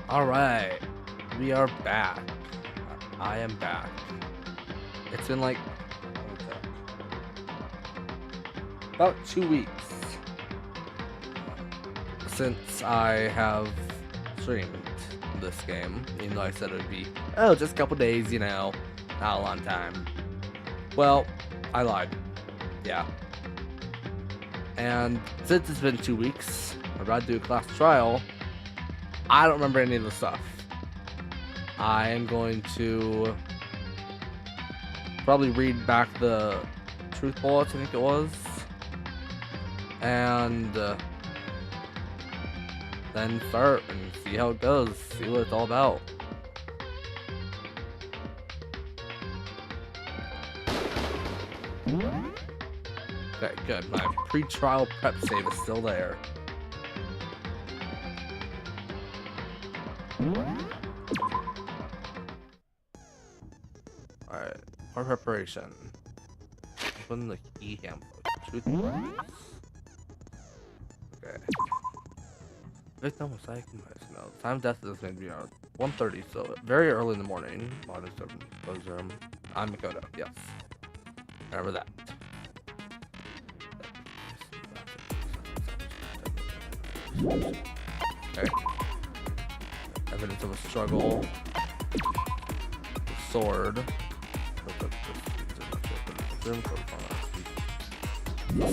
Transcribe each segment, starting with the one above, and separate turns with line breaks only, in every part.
Alright, we are back. I am back. It's been like about 2 weeks since I have streamed this game, even though I said it would be, just a couple days, not a long time. Well, I lied. Yeah. And since it's been 2 weeks, I'm about to do a class trial. I don't remember any of the stuff. I am going to probably read back the truth bullets, I think it was, and then start and see how it goes, see what it's all about. Okay, good. My pre-trial prep save is still there. Alright, for preparation. Open the key handbook. Truth bullets. Okay. Victim was psychopath. No, time of death is maybe around 1:30, so very early in the morning. Modern room. I'm Makoto, yes. Remember that. Okay. Evidence of a struggle. The sword.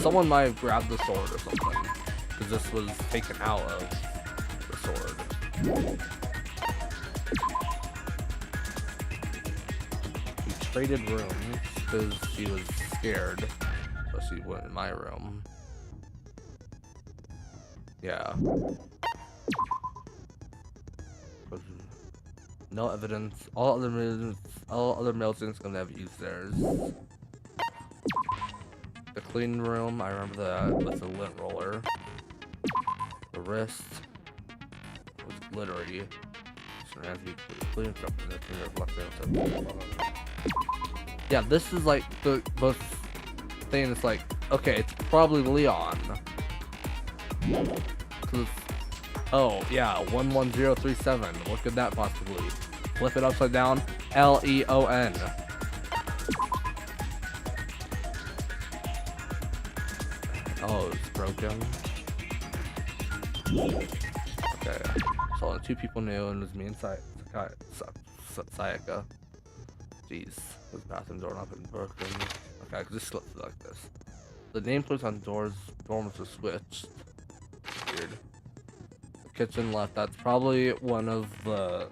Someone might have grabbed the sword or something, because this was taken out of the sword. We traded rooms because she was scared, so she went in my room. Yeah. No evidence. All other male students gonna have used theirs. The clean room, I remember that with the lint roller. The wrist was glittery. So it has to be clean stuff. Yeah, this is like the most thing. It's like, okay, it's probably Leon. Oh yeah, 11037. What could that possibly? Flip it upside down. Leon. Oh, it's broken. Okay, so only 2 people knew, and it was me and Sayaka. Jeez, this bathroom door not been broken. Okay, I could just slip through like this. The nameplates on dorms were switched. Weird. The kitchen left. That's probably one of the.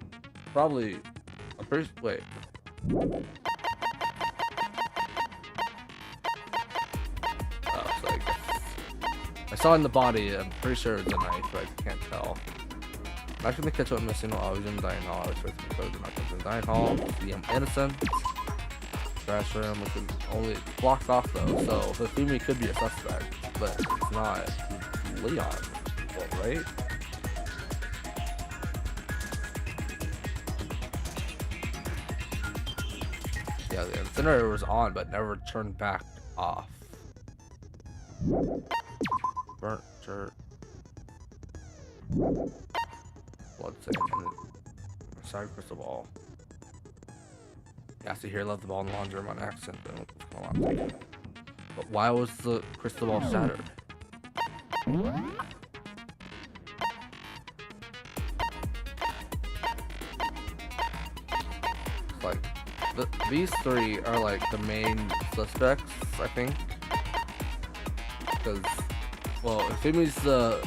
Probably. I'm pretty. Wait. So I guess. I saw in the body. I'm pretty sure it's a knife, but I can't tell. Back in the kitchen, I'm missing. I was in the dining hall. I was supposed to go to the dining hall. See, I'm innocent. Trash room. We can only blocked off though, so Hifumi could be a suspect, but it's not. It's Leon, well, right? Yeah, the incinerator was on, but never turned back off. Burnt shirt. Blood stain. Side crystal ball. Yeah, so here left the ball in the laundry room on accident. But why was the crystal ball shattered? It's like these 3 are like the main suspects, I think. Because, well, if Fumi's the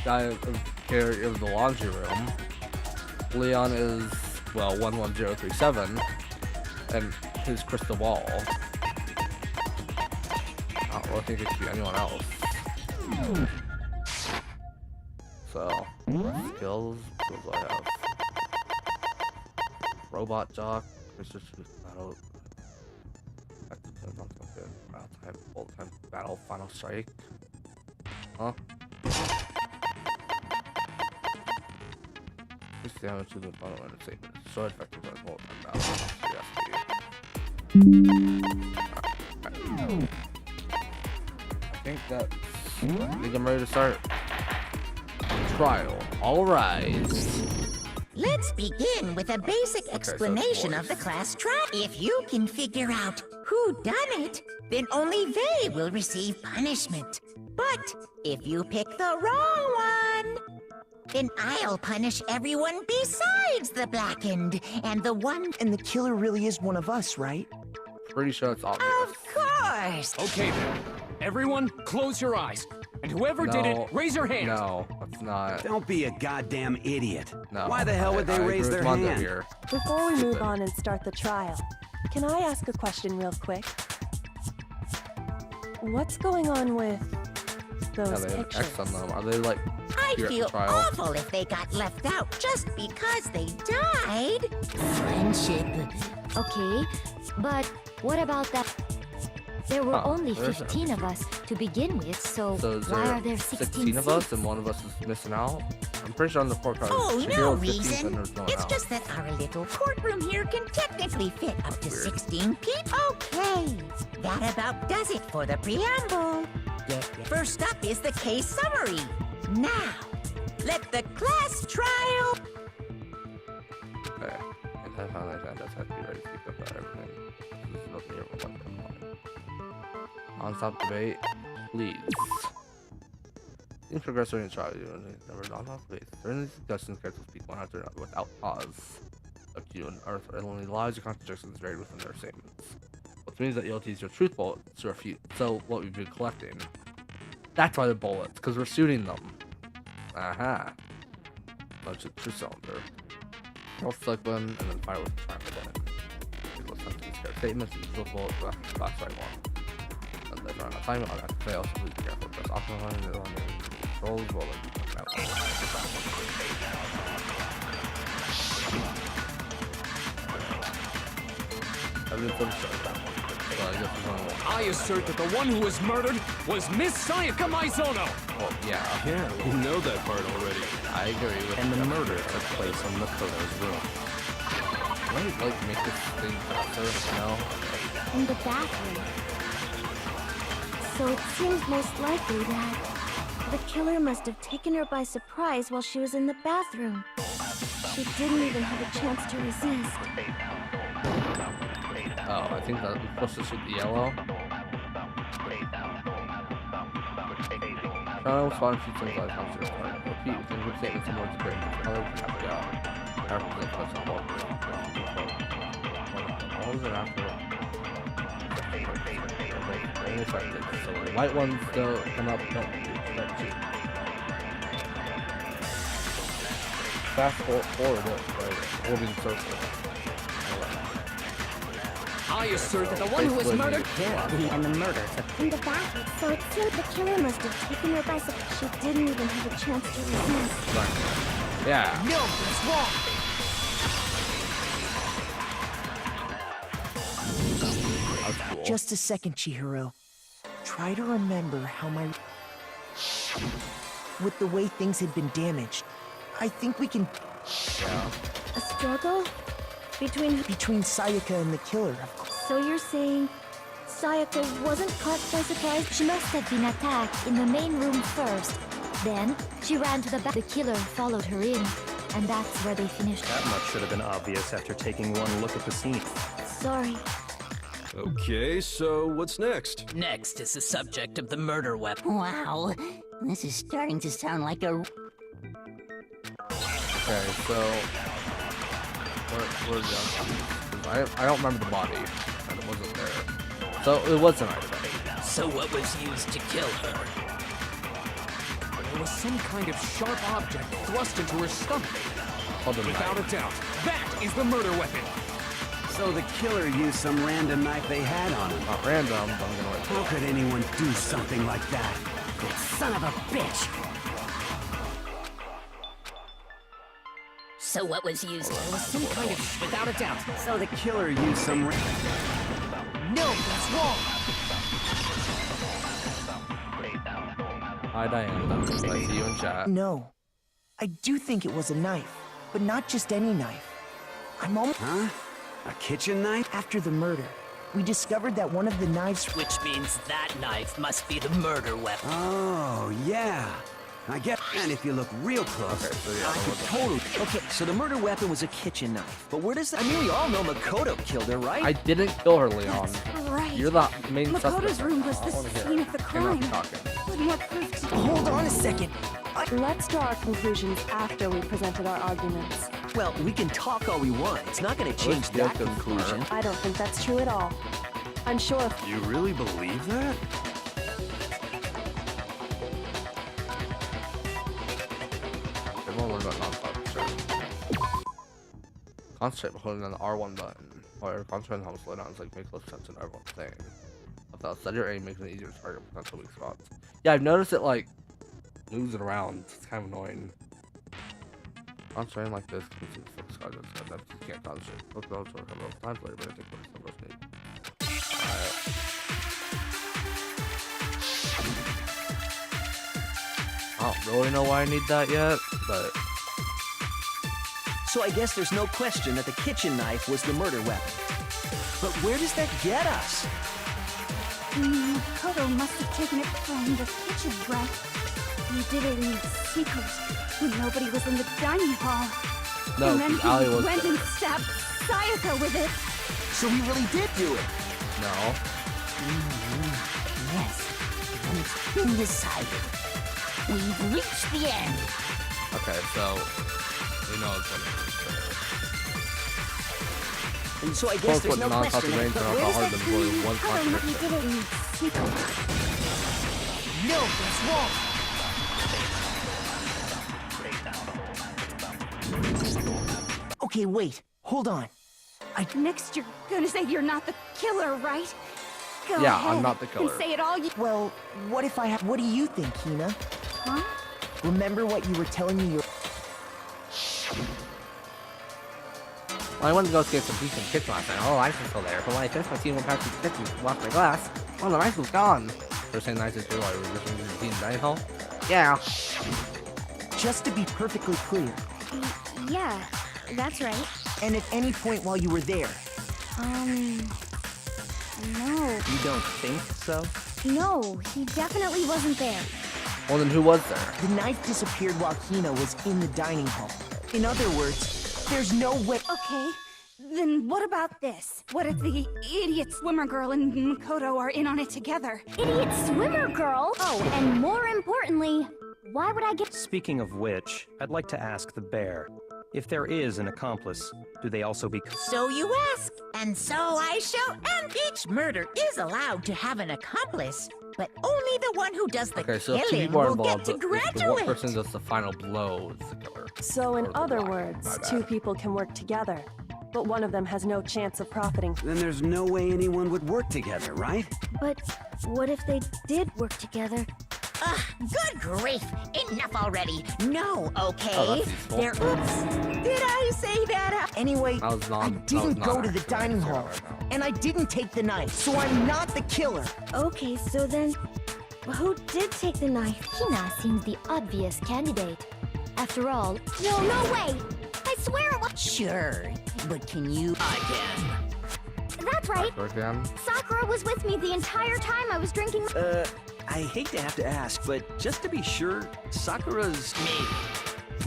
guy of the laundry room, Leon is, well, 11037, and his crystal ball. I don't really think it could be anyone else. So, skills do I have? Robot jock, battle, battle, final strike. Huh? This damage to the final and safe. So effective as well time battle. I think that's. I think I'm ready to start. trial. All rise.
Let's begin with a basic explanation of the class trial. If you can figure out who done it, then only they will receive punishment. But if you pick the wrong one, then I'll punish everyone besides the blackened and the one.
And the killer really is one of us, right?
Pretty sure it's obvious.
Of course.
Okay then. Everyone, close your eyes. And whoever did it, raise your hand.
No, that's not.
Don't be a goddamn idiot.
No.
Why the hell would they raise their hand?
Here.
Before we move on and start the trial, can I ask a question real quick? What's going on with those
They have
pictures?
X on them. Are they like
I'd
here at the
feel
trial?
awful if they got left out just because they died. Friendship.
Okay, but what about that? There were only
there's
15 of us to begin with, so
is
why
there
are there
16 of us and one of us is missing out? I'm pretty sure on the report card.
Oh,
Shakira
no
was 15,
reason.
and there's no one
It's
else.
just that our little courtroom here can technically fit up to 16 people. Okay, that about does it for the preamble. First up is the case summary. Now, let the class trial.
Okay. And I found that that's had to be ready to speak about everything. This is nothing here but one thing. Non-stop debate, please. In progress during the trial, you never non-stop debate. During these discussions, characters speak one after another without pause. Up to you and Earth, and only lies or contradictions buried within their statements. Which means that you'll use your truth bullet to refute. So, what we've been collecting. That's why they're bullets, because we're shooting them. Aha. Bunch of truth cylinder. He'll select one and then fire with the triangle button. People listen to these character statements, use the bullet for the last right one. And then run a timer on that fail, so please be careful. Press option one and on the controls while like everything for the show. So I guess we're going to
I assert that the one who was murdered was Miss Sayaka Maizono.
well, yeah.
Yeah, we know that part already.
I agree with
And the
that.
murder took place in Makoto's room.
Can I like make this thing faster? No?
in the bathroom. So it seems most likely that the killer must have taken her by surprise while she was in the bathroom. She didn't even have a chance to resist.
Oh, I think that we're supposed to shoot the yellow. Colonel Swan shoots inside the house. Repeat within good statements and words of great. Color can have to go. After the question of all. What was it after? So the white ones don't come up, don't cheat. Fast forward it, right? Holding circle.
I assert that the one who was murdered
And the murder took
In the bathroom. So it seems the killer must have taken her by surprise. She didn't even have a chance to resist.
Yeah.
No, that's wrong.
That's cool.
Just a second, Chihiro. Try to remember how with the way things had been damaged. I think we can
Yeah.
A struggle?
between Sayaka and the killer, of course.
So you're saying Sayaka wasn't caught by surprise? She must have been attacked in the main room first. Then she ran to the back. The killer followed her in, and that's where they finished.
That much should have been obvious after taking one look at the scene.
Sorry.
Okay, so what's next?
Next is the subject of the murder weapon.
Wow, this is starting to sound like a.
Okay, so where's the I don't remember the body, and it wasn't there. So it was an item.
So what was used to kill her?
There was some kind of sharp object thrust into her stomach.
Called a
Without
knife.
a doubt, that is the murder weapon.
So the killer used some random knife they had on him.
Not random, but I'm gonna write
How could anyone do something like that?
Son of a bitch!
So what was used?
There was some kind of, without a doubt.
So the killer used some
No, that's wrong.
Hi Diana, I see you in chat.
No. I do think it was a knife, but not just any knife. I'm almost
Huh? A kitchen knife?
after the murder. We discovered that one of the knives
Which means that knife must be the murder weapon.
Oh, yeah. I get. And if you look real close,
Okay, so yeah,
I
that
could
wasn't-
totally. Okay, so the murder weapon was a kitchen knife. But where does that? I mean, we all know Makoto killed her, right?
I didn't kill her, Leon.
Right.
You're the main
Makoto's
suspect.
room was
I
the
wanna hear
scene
it.
of the
You're not
crime.
talking.
What more proof to
Hold on a second.
Let's draw our conclusions after we presented our arguments.
Well, we can talk all we want. It's not going to change
Let's get
that
them
conclusion.
I don't think that's true at all. I'm sure if
You really believe that?
Everyone learned about non-stop. Concentrate by holding on the R1 button. Or concentrate on how to slow down. It's like make less sense than everyone's saying. Without set your aim, makes it easier to target potential weak spots. Yeah, I've noticed it like moves it around. It's kind of annoying. Concentrating like this can see the focus card. That's you can't concentrate. Look those or come over times later, but I think what some of us need. Alright. I don't really know why I need that yet, but
So I guess there's no question that the kitchen knife was the murder weapon. But where does that get us?
Makoto must have taken it from the kitchen, right? He did it in secret when nobody was in the dining hall.
no,
and then
because Ali
he
was
went
there.
and stabbed Sayaka with it.
So he really did do it.
No.
Yes, and it's been decided. We've reached the end.
Okay, so we know it's gonna be
And so I guess
close
there's
with
no
non-top
question.
range
But
and
where
how
does
hard
that
the boy one
Makoto he
contract.
did it in secret.
No, that's wrong. Okay, wait. Hold on.
Next, you're gonna say you're not the killer, right? Go
Yeah,
ahead
I'm not the killer.
And say it all.
Well, what if I have... What do you think, Hina?
Huh?
Remember what you were telling me your...
Well, I wanted to go get some pizza in the kitchen last night. Oh, ice was still there. But when I finished my tea and went back to the kitchen to wash my glass, well, the ice was gone. They're saying the ice is true while we were listening to the tea in the dining hall? Yeah.
Just to be perfectly clear,
Yeah, that's right.
and at any point while you were there,
No.
You don't think so?
No, he definitely wasn't there.
Well, then who was there?
the knife disappeared while Hina was in the dining hall. In other words, there's no way...
Okay, then what about this? What if the idiot swimmer girl and Makoto are in on it together?
Idiot swimmer girl? Oh, and more importantly, why would I get...
Speaking of which, I'd like to ask the bear. If there is an accomplice, do they also become...
So you ask, and so I shall. And each murder is allowed to have an accomplice, but only the one who does the
Okay, so if two
killing
people are
will get
involved,
to
but if the one
graduate.
person does the final blow is the killer.
So in
Or the
other
block.
words,
My bad.
two people can work together, but one of them has no chance of profiting.
Then there's no way anyone would work together, right?
But what if they did work together?
Ugh, good grief! Enough already. No, okay.
Oh, that's useful.
There. Oops. Did I say that?
Anyway,
That was not-
I
that was
didn't
not
go to the
actually
dining
zero
hall,
right now.
and I didn't take the knife, so I'm not the killer.
Okay, so then, who did take the knife?
Hina seems the obvious candidate. After all, no way! I swear it was...
Sure, but can you?
I can.
That's right!
Work again?
Sakura was with me the entire time I was drinking...
I hate to have to ask, but just to be sure, Sakura's...
Me.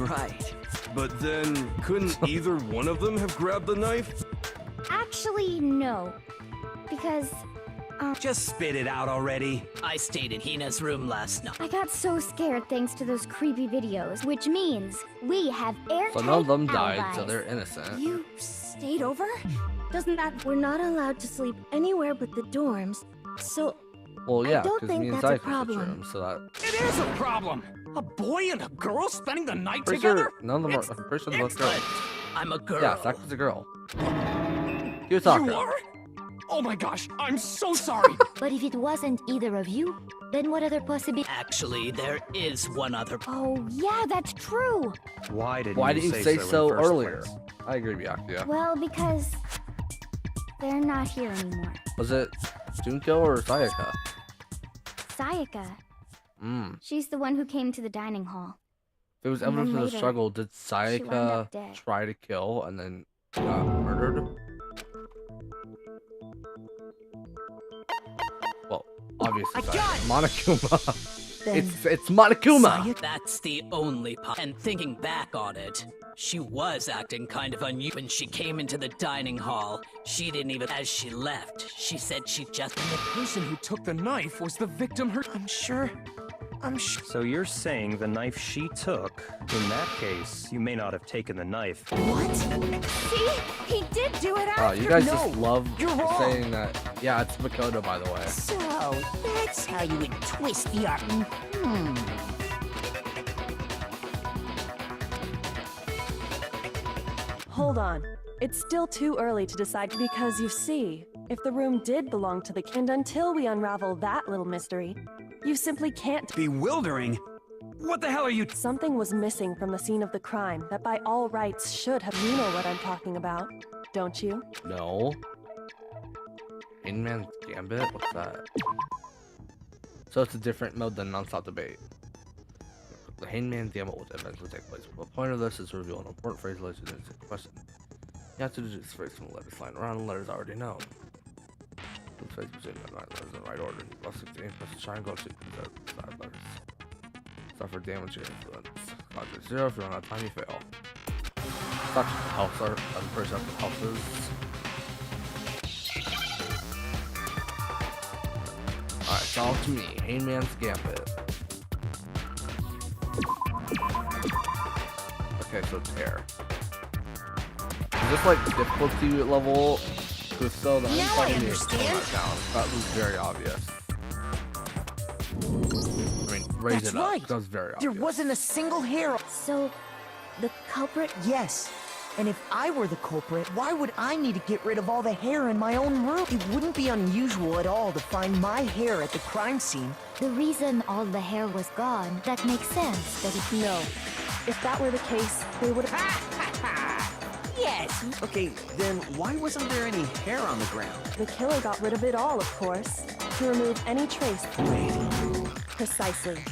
Right.
But then, couldn't either one of them have grabbed the knife?
Actually, no. Because
Just spit it out already.
I stayed in Hina's room last night.
I got so scared thanks to those creepy videos, which means we have airtight
So none of them died, so
alibis.
they're innocent.
You stayed over? Doesn't that... We're not allowed to sleep anywhere but the dorms, so
Well, yeah,
don't
because
think
me and
that's a
Zyke was
problem.
room, so that...
It is a problem. A boy and a girl spending the night
Pretty
together?
sure none of them are... I'm pretty sure they're both girls.
I'm a girl.
Yeah, Zyke was a girl. Yutaka.
You are? Oh my gosh, I'm so sorry.
But if it wasn't either of you, then what other possibility?
Actually, there is one other.
Oh, yeah, that's true.
Why didn't
Why
you
didn't you
say
say
so,
so
in the first
earlier?
place?
I agree, Byakuya.
Well, because they're not here anymore.
Was it Junko or Sayaka?
Sayaka,
Hmm.
she's the one who came to the dining hall.
If it was
And then
evidence of the
later,
struggle, did
wound up
Sayaka
dead.
try to kill and then got murdered? Well, obviously
I got it!
Monokuma.
then...
It's Monokuma!
That's the only And thinking back on it, she was acting kind of unusual when she came into the dining hall. She didn't even... As she left, she said she just...
And the person who took the knife was the victim
I'm sure.
So you're saying the knife she took, in that case, you may not have taken the knife.
What?
See? He did do it after.
Oh, you guys
No,
just love
you're wrong.
saying that. Yeah, it's Makoto, by the way.
So, that's how you would twist the art.
Hold on. It's still too early to decide because you see, if the room did belong to the and until we unravel that little mystery, you simply can't.
Bewildering? What the hell are you...
Something was missing from the scene of the crime that by all rights should have. You know what I'm talking about, don't you?
No. Hangman's Gambit? What's that? So it's a different mode than non-stop debate. The Hangman Gambit will eventually take place. The point of this is to reveal an important phrase related to the question. You have to deduce the phrase from the letters lying around, the letters already know. The phrase between the letters in the right order. Plus 16, press the triangle to the side letters. Suffer damage or influence. Object 0, if you run out of time, you fail. Such health are as a person of health is. Alright, solve to me. Hangman's Gambit. Okay, so tear. Is this like difficulty level? Because so the
Now I understand.
That was very obvious. I mean, raise
That's
it up.
right.
That was very
There
obvious.
wasn't a single hair.
So, the culprit?
Yes. And if I were the culprit, why would I need to get rid of all the hair in my own room? It wouldn't be unusual at all to find my hair at the crime scene.
The reason all the hair was gone, that makes sense, but if
No. If that were the case, we would have.
Yes.
Okay, then why wasn't there any hair on the ground?
The killer got rid of it all, of course, to remove any trace.
Wait.
Precisely.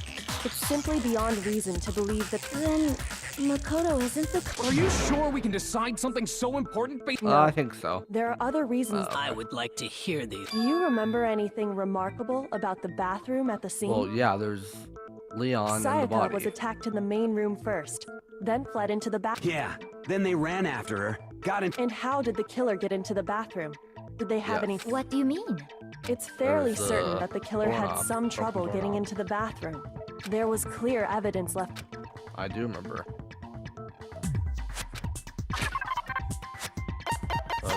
It's simply beyond reason to believe that.
Then, Makoto isn't the
Are you sure we can decide something so important based
No.
I think so.
There are other reasons.
I would like to hear these.
Do you remember anything remarkable about the bathroom at the scene?
Well, yeah, there's Leon and the
Sayaka
body.
was attacked in the main room first, then fled into the bath.
Yeah, then they ran after her, got in...
And how did the killer get into the bathroom? Did they have any...
what do you mean?
It's fairly
There's,
certain that the killer had
doorknob.
some trouble
Open
getting
doorknob.
into the bathroom. There was clear evidence left.
I do remember.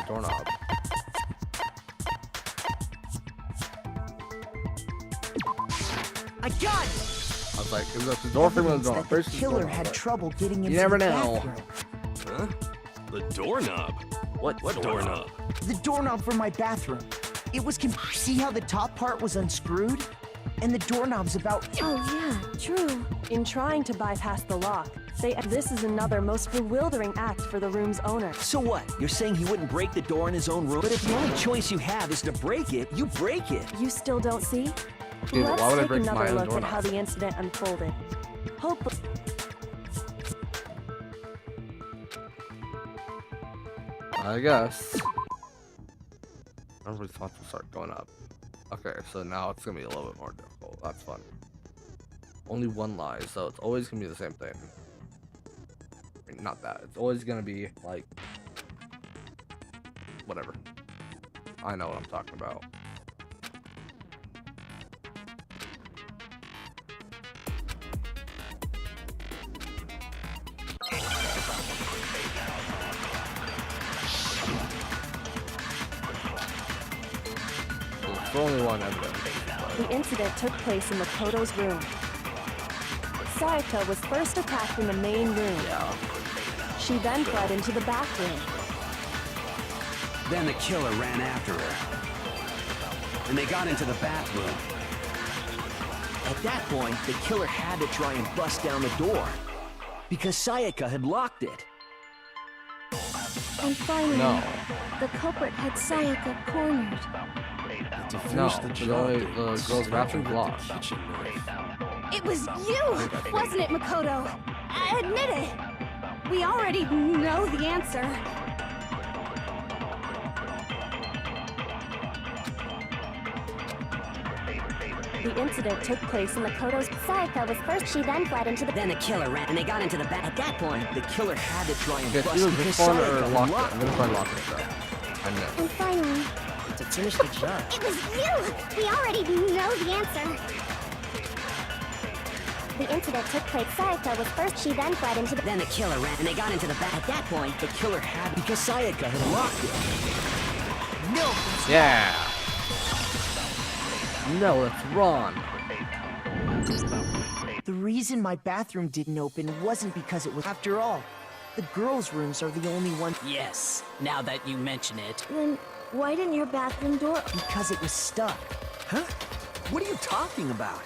Doorknob.
I got it!
I was like, it was the door frame was
Evidence
on.
that the
First
killer had trouble getting into
You never
the
know.
bathroom.
Huh? The doorknob? What doorknob?
The doorknob for my bathroom. It was... See how the top part was unscrewed? And the doorknob's about...
Oh yeah, true.
In trying to bypass the lock, this is another most bewildering act for the room's owner.
So what? You're saying he wouldn't break the door in his own room? But if the only choice you have is to break it, you break it.
You still don't see?
Yeah, but
Let's
why would I
take
break my
another
own
look at
doorknob?
how the incident unfolded.
I guess. Everybody's thoughts will start going up. Okay, so now it's gonna be a little bit more difficult. That's fun. Only one lie, so it's always gonna be the same thing. I mean, not that. It's always gonna be like whatever. I know what I'm talking about. There's only one evidence.
The incident took place in Makoto's room. Sayaka was first attacked in the main room. She then fled into the bathroom.
Then the killer ran after her. And they got into the bathroom. At that point, the killer had to try and bust down the door. Because Sayaka had locked it.
And finally,
No.
the culprit had Sayaka cornered.
No, the girl's bathroom's locked.
It was you, wasn't it, Makoto? Admit it. We already know the answer.
The incident took place in Makoto's.
Sayaka was first, she then fled into the.
Then the killer ran, and they got into the back. At that point, the killer had to try and
Okay,
bust
either
because
this one or
Sayaka
lock it.
locked
I'm gonna try lock it though. I know.
And finally,
to finish the job.
it was you! We already know the answer.
The incident took place. Sayaka was first, she then fled into the.
Then the killer ran, and they got into the back. At that point, the killer had because Sayaka had locked it. No.
Yeah. No, that's wrong.
The reason my bathroom didn't open wasn't because it was. After all, the girls' rooms are the only ones.
Yes, now that you mention it.
Then why didn't your bathroom door?
Because it was stuck.
Huh? What are you talking about?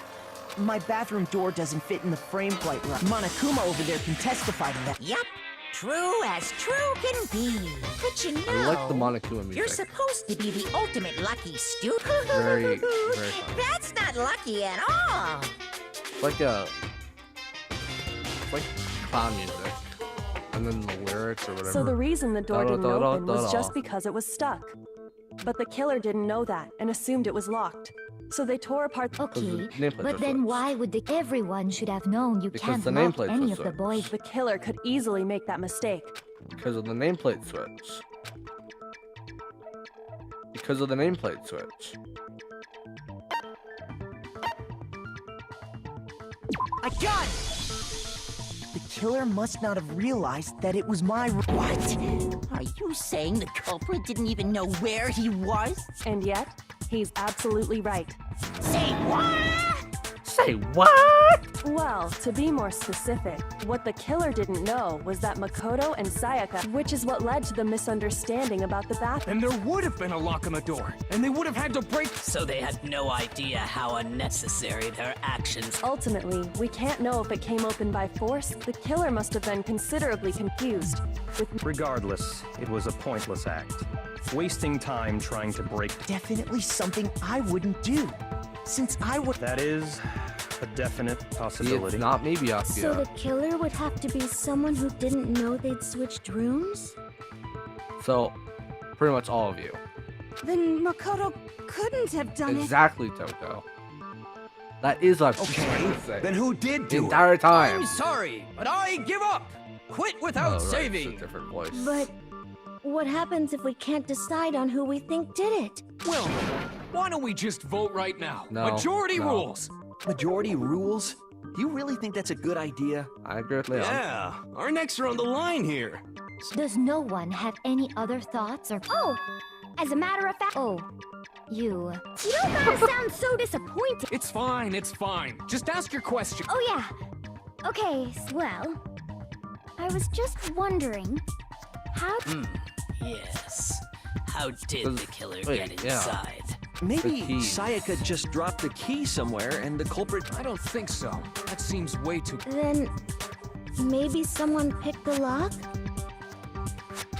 My bathroom door doesn't fit in the frame quite right. Monokuma over there can testify to that.
Yup. True as true can be. But you know,
I like the Monokuma music.
you're supposed to be the ultimate lucky student.
Very fun.
That's not lucky at all.
It's like clown music, and then the lyrics or whatever.
So the reason the door didn't open was
Da-da-da-da-da.
just because it was stuck. But the killer didn't know that and assumed it was locked. So they tore apart.
Okay,
nameplates
but
are
then
switched.
why would the everyone should have known you
Because
can't
the
lock
nameplates
any
were
of the
switched.
boys?
The killer could easily make that mistake.
Because of the nameplate switch. Because of the nameplate switch.
I got it! The killer must not have realized that it was my room.
What? Are you saying the culprit didn't even know where he was?
And yet, he's absolutely right.
Say what?
Say what?
Well, to be more specific, what the killer didn't know was that Makoto and Sayaka, which is what led to the misunderstanding about the bathroom.
And there would have been a lock on the door, and they would have had to break.
So they had no idea how unnecessary their actions.
Ultimately, we can't know if it came open by force. The killer must have been considerably confused.
Regardless, it was a pointless act. Wasting time trying to break.
Definitely something I wouldn't do. Since I would.
That is a definite possibility.
It's not me,
So
Byakuya.
the killer would have to be someone who didn't know they'd switched rooms?
So, pretty much all of you.
Then Makoto couldn't have done
Exactly, Toko. That is what I'm
Okay,
trying to say.
then who did
The
do it?
entire time.
I'm sorry, but I give up. Quit without
Oh, right,
saving.
It's a different voice.
But what happens if we can't decide on who we think did it?
Well, why don't we just vote right now?
No,
Majority
no.
rules.
Majority rules? Do you really think that's a good idea?
I agree with Leon.
Yeah, our necks are on the line here.
Does no one have any other thoughts or? Oh, as a matter of fact. Oh, you.
You don't gotta sound so disappointed.
It's fine, it's fine. Just ask your question.
Oh yeah. Okay, well, I was just wondering, how
Yes. How did the killer
Wait,
get
yeah.
inside?
Maybe
The key.
Sayaka just dropped the key somewhere and the culprit.
I don't think so. That seems way too.
then maybe someone picked the lock?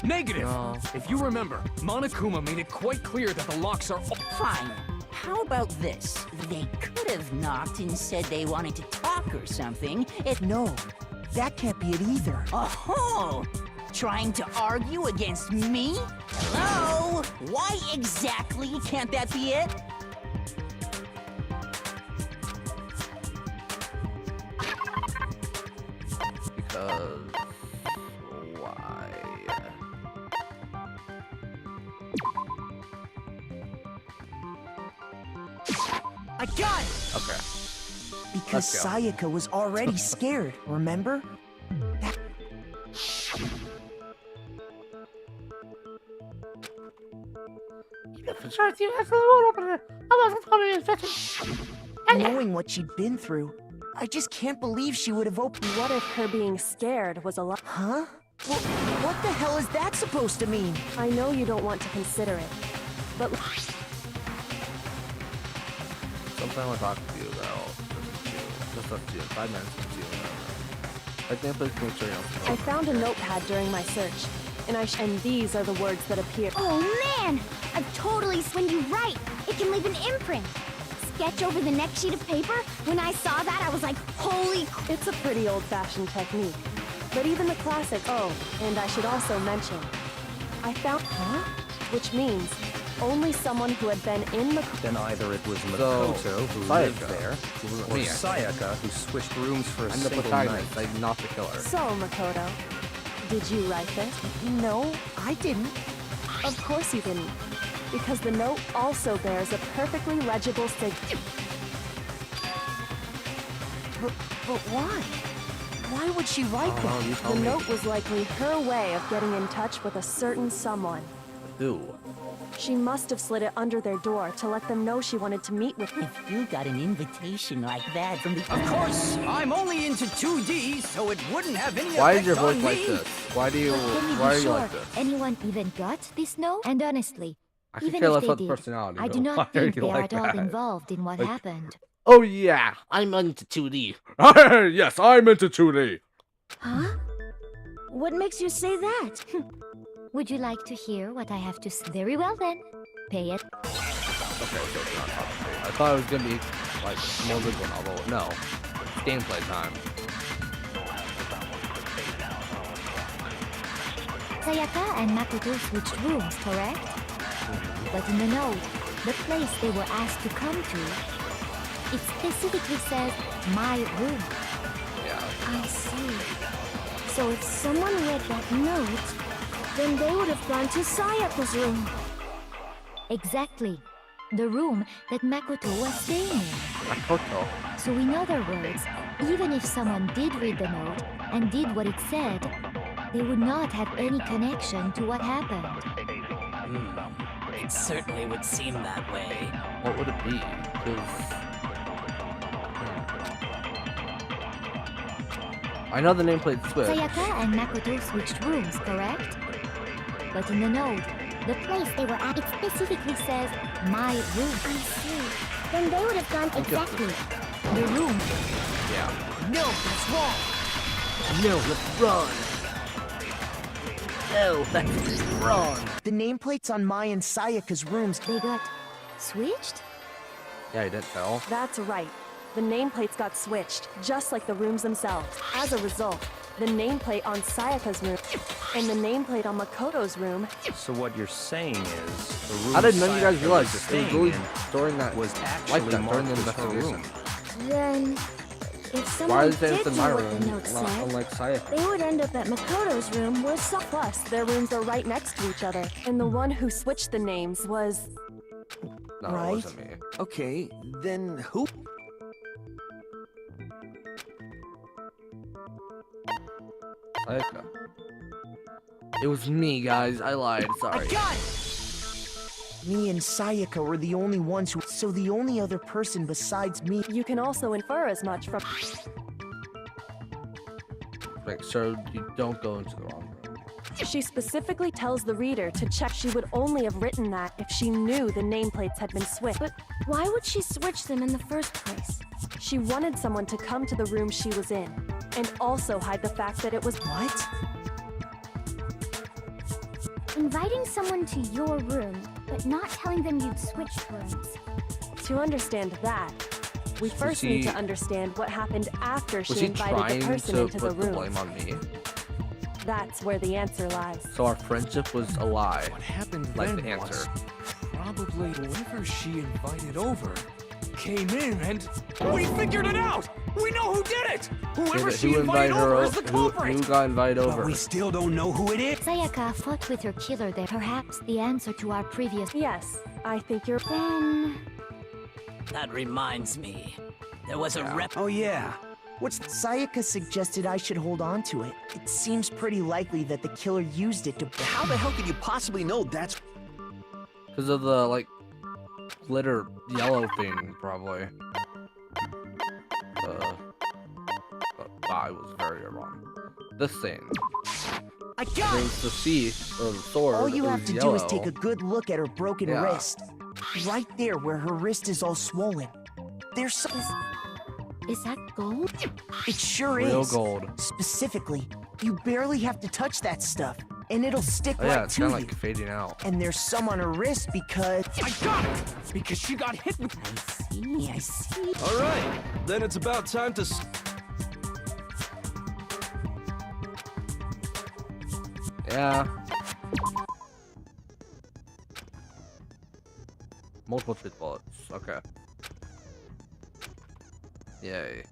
Negative!
No.
If you remember, Monokuma made it quite clear that the locks are.
Fine. How about this? They could have knocked and said they wanted to talk or something.
No, that can't be it either.
Oh, trying to argue against me? Hello? Why exactly can't that be it?
Because why?
I got it!
Okay.
Because
Let's go.
Sayaka was already scared, remember? Knowing what she'd been through, I just can't believe she would have opened.
What if her being scared was a lie?
Huh? Well, what the hell is that supposed to mean?
I know you don't want to consider it, but
Sometime I'll talk to you about just up to you. 5 minutes to you. I think please make sure you
I found a notepad during my search, and these are the words that appear.
Oh man! I've totally when you write, it can leave an imprint. Sketch over the next sheet of paper? When I saw that, I was like, holy
It's a pretty old-fashioned technique, but even the classic. Oh, and I should also mention, I found which means only someone who had been in the...
Then either it was
So,
Makoto who
Sayaka
lived there,
wasn't
or
me.
Sayaka who switched rooms for a
I'm the
single
protagonist,
night.
like not the killer.
So, Makoto, did you write this?
No, I didn't.
Of course you didn't. Because the note also bears a perfectly legible signature.
But why? Why would she write that?
You tell
The
me.
note was likely her way of getting in touch with a certain someone.
Who?
She must have slid it under their door to let them know she wanted to meet with them.
If you got an invitation like that from the...
Of course, I'm only into 2D, so it wouldn't have any
Why is
effect
your voice
on
like
me.
this? Why do you?
Can you
Why are
be
you
sure
like this?
anyone even got this note? And honestly,
I could
even
care
if
less
they
about the
did,
personality.
I
though.
do
Why
not
are
think
you
they are
like
at all
that?
involved in what
Like-
happened.
Oh yeah, I'm into 2D. Yes, I'm into 2D.
Huh? What makes you say that?
Would you like to hear what I have to say? Very well then. Pay it.
Okay, so it's not complicated. I thought it was gonna be like more visual novel. No, it's gameplay time.
Sayaka and Makoto switched rooms, correct? But in the note, the place they were asked to come to, it specifically says, my room.
Yeah.
I see. So if someone read that note, then they would have gone to Sayaka's room.
Exactly. The room that Makoto was staying in.
Makoto.
So in other words, even if someone did read the note and did what it said, they would not have any connection to what happened.
It certainly would seem that way.
What would it be? 'Cause- I know the nameplate switch.
Sayaka and Makoto switched rooms, correct? But in the note, the place they were at, it specifically says, my room.
I see. Then they would have gone exactly.
The room.
Yeah.
No, that's wrong. No, let's run.
No, that's wrong.
The nameplates on Mai and Sayaka's rooms.
They got switched?
Yeah, you didn't tell.
That's right. The nameplates got switched, just like the rooms themselves. As a result, the nameplate on Sayaka's room and the nameplate on Makoto's room.
So what you're saying is, the room
How did none of you guys
Sayaka
realize
was
this? It was
staying
really
in
during that
was
like
actually
that during the
marked as her room.
investigation.
Then, if
Why
someone
is
did
it
do
in my
what the
room,
note
not
said,
unlike Sayaka?
they would end up at Makoto's room where
Plus, their rooms are right next to each other, and the one who switched the names was...
No,
Right?
it wasn't me.
Okay, then who?
Sayaka. It was me, guys. I lied. Sorry.
Me and Sayaka were the only ones who... So the only other person besides me...
You can also infer as much from...
Make sure you don't go into the wrong room.
She specifically tells the reader to check. She would only have written that if she knew the nameplates had been switched.
But why would she switch them in the first place?
She wanted someone to come to the room she was in, and also hide the fact that it was...
What?
Inviting someone to your room, but not telling them you'd switched rooms.
To understand that, we first need to
he-
understand what happened after
Was
she
he
invited
trying
the person
to
into the
put the
room.
blame on me?
That's where the answer lies.
So our friendship was a lie.
What happened
Like
then
the answer.
was probably whoever she invited over came in and we figured it out. We know who did it. Whoever
Who
she
invited
invited
her?
over is the
Who
culprit.
got invited
But
over?
we still don't know who it is.
Sayaka fought with her killer there. Perhaps the answer to our previous...
Yes, I think you're...
Then,
That reminds me. There was a rep.
Oh yeah. What's
Sayaka suggested I should hold on to it. It seems pretty likely that the killer used it to...
How the hell could you possibly know that's...
Because of the like glitter yellow thing, probably. I was very wrong. This thing.
I
It
got it!
was the sea or the sword.
All you
it
have
was
to
yellow.
do is take a good look at her broken
Yeah.
wrist. Right there where her wrist is all swollen. There's some...
is that gold?
It sure
Real
is.
gold.
Specifically, you barely have to touch that stuff, and it'll stick
Oh yeah,
right
it's
to
kind
you.
of like fading out.
And there's some on her wrist because...
I got it! Because she got hit with...
I see.
All right, then it's about time to.
Yeah. Multiple truth bullets. Okay. Yay.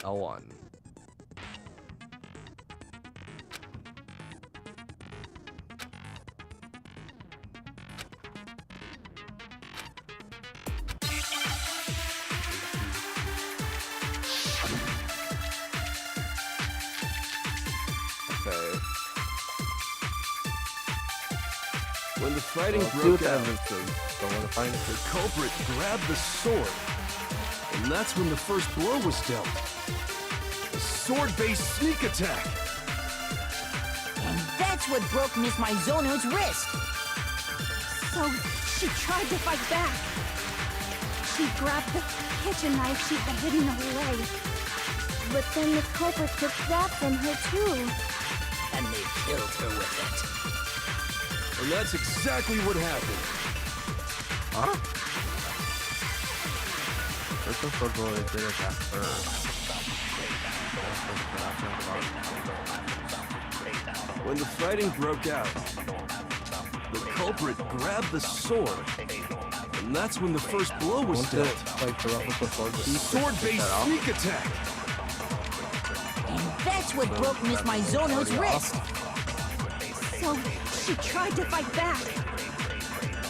L1. Okay.
When the fighting
Let's see
broke
what the
out,
evidence is. So when the fighting
the culprit grabbed the sword, and that's when the first blow was dealt. A sword-based sneak attack.
And that's what broke Miss Mizono's wrist.
So she tried to fight back. She grabbed the kitchen knife she had hidden away. But then the culprit took that from her too.
And they killed her with it.
And that's exactly what happened.
Huh? First and fourth bullet did attack first.
When the fighting broke out, the culprit grabbed the sword, and that's when the first blow was
Once
dealt.
it, like, the replica sword,
A sword-based sneak attack.
And that's what broke Miss Mizono's wrist.
So she tried to fight back.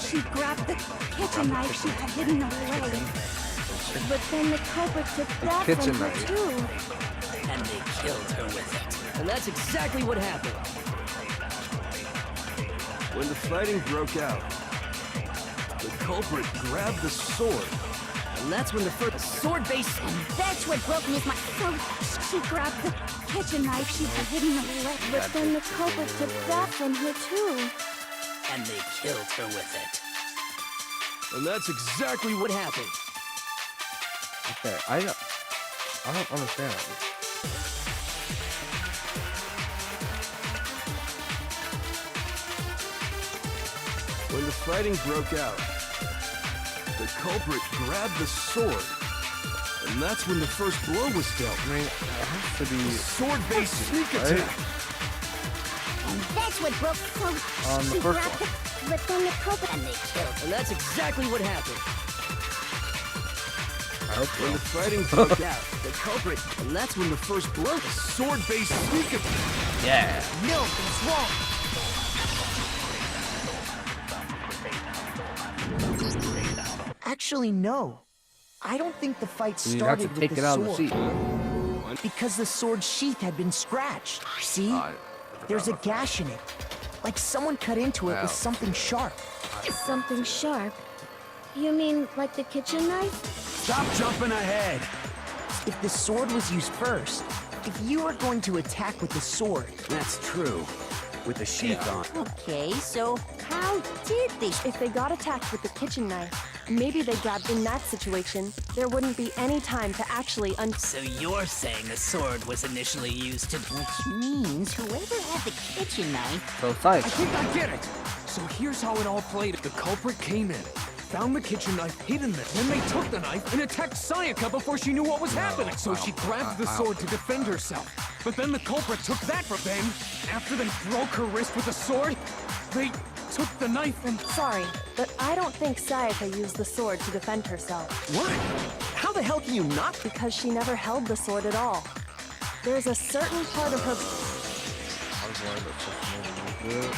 She grabbed the kitchen knife she had hidden away. But then the culprit took that from
kitchen
her
knife.
too.
And they killed her with it.
And that's exactly what happened. When the fighting broke out, the culprit grabbed the sword, and that's when the first sword-based.
And that's what broke Miss
So she grabbed the kitchen knife she had hidden away. But then the culprit took that from her too.
And they killed her with it.
And that's exactly what happened.
Okay, I don't understand.
When the fighting broke out, the culprit grabbed the sword, and that's when the first blow was dealt.
I mean, it has to be
Sword-based sneak
right?
attack.
And that's what broke.
So
On the
she
first
grabbed
one.
but then the culprit.
And they killed.
And that's exactly what happened.
I hope
When the
so.
fighting broke out, the culprit, and that's when the first blow. Sword-based sneak attack.
Yeah.
No, it's wrong.
Actually, no. I don't think the fight
So you have
started
to
with
take it
the
out of the
sword.
seat.
Because the sword's sheath had been scratched. See? There's a gash in it. Like someone cut into it
Wow.
with something sharp.
Something sharp. You mean like the kitchen knife?
Stop jumping ahead.
If the sword was used first, if you were going to attack with the sword,
That's true. With the sheath on.
Okay, so how did they?
If they got attacked with the kitchen knife, maybe they grabbed in that situation. There wouldn't be any time to actually
So you're saying the sword was initially used to...
Which means whoever had the kitchen knife.
So Psych.
I think I get it. So here's how it all played. The culprit came in, found the kitchen knife hidden there. Then they took the knife and attacked Sayaka before she knew what was happening. So she grabbed the sword to defend herself. But then the culprit took that from them. After they broke her wrist with the sword, they took the knife and...
Sorry, but I don't think Sayaka used the sword to defend herself.
What? How the hell can you not?
Because she never held the sword at all. There's a certain part of her...
I was worried about this movie.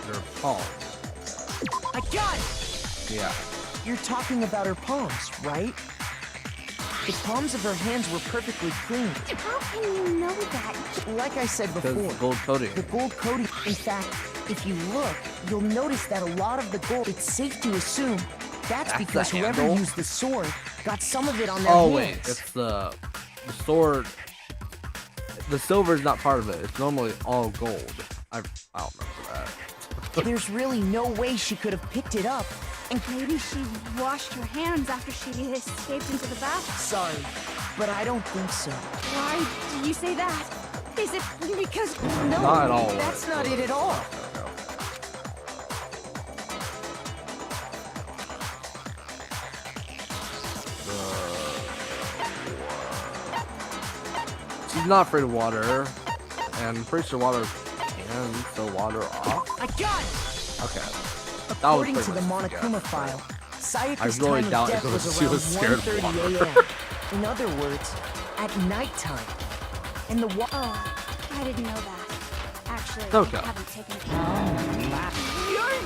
Their palms.
I got it!
Yeah.
You're talking about her palms, right? The palms of her hands were perfectly clean.
How can you know that?
Like I said
Because
before,
the gold coating.
the gold coating. In fact, if you look, you'll notice that a lot of the gold, it's safe to assume that's
That's
because
the
whoever
handle?
used the sword got some of it on their
Oh
hands.
wait, it's the sword. The silver is not part of it. It's normally all gold. I don't remember that.
There's really no way she could have picked it up.
And maybe she washed her hands after she escaped into the bath.
Sorry, but I don't think so.
Why do you say that? Is it because...
No,
Not at all.
that's not it at all.
She's not afraid of water, and I'm pretty sure water And the water off.
I got it!
Okay.
According to the Monokuma file, Sayaka's
I really
time
doubt
of death
it
was
she
around
was scared of
1:30
water.
a.m. In other words, at nighttime. And the water.
Oh, I didn't know that. Actually,
Okay.
I haven't taken it.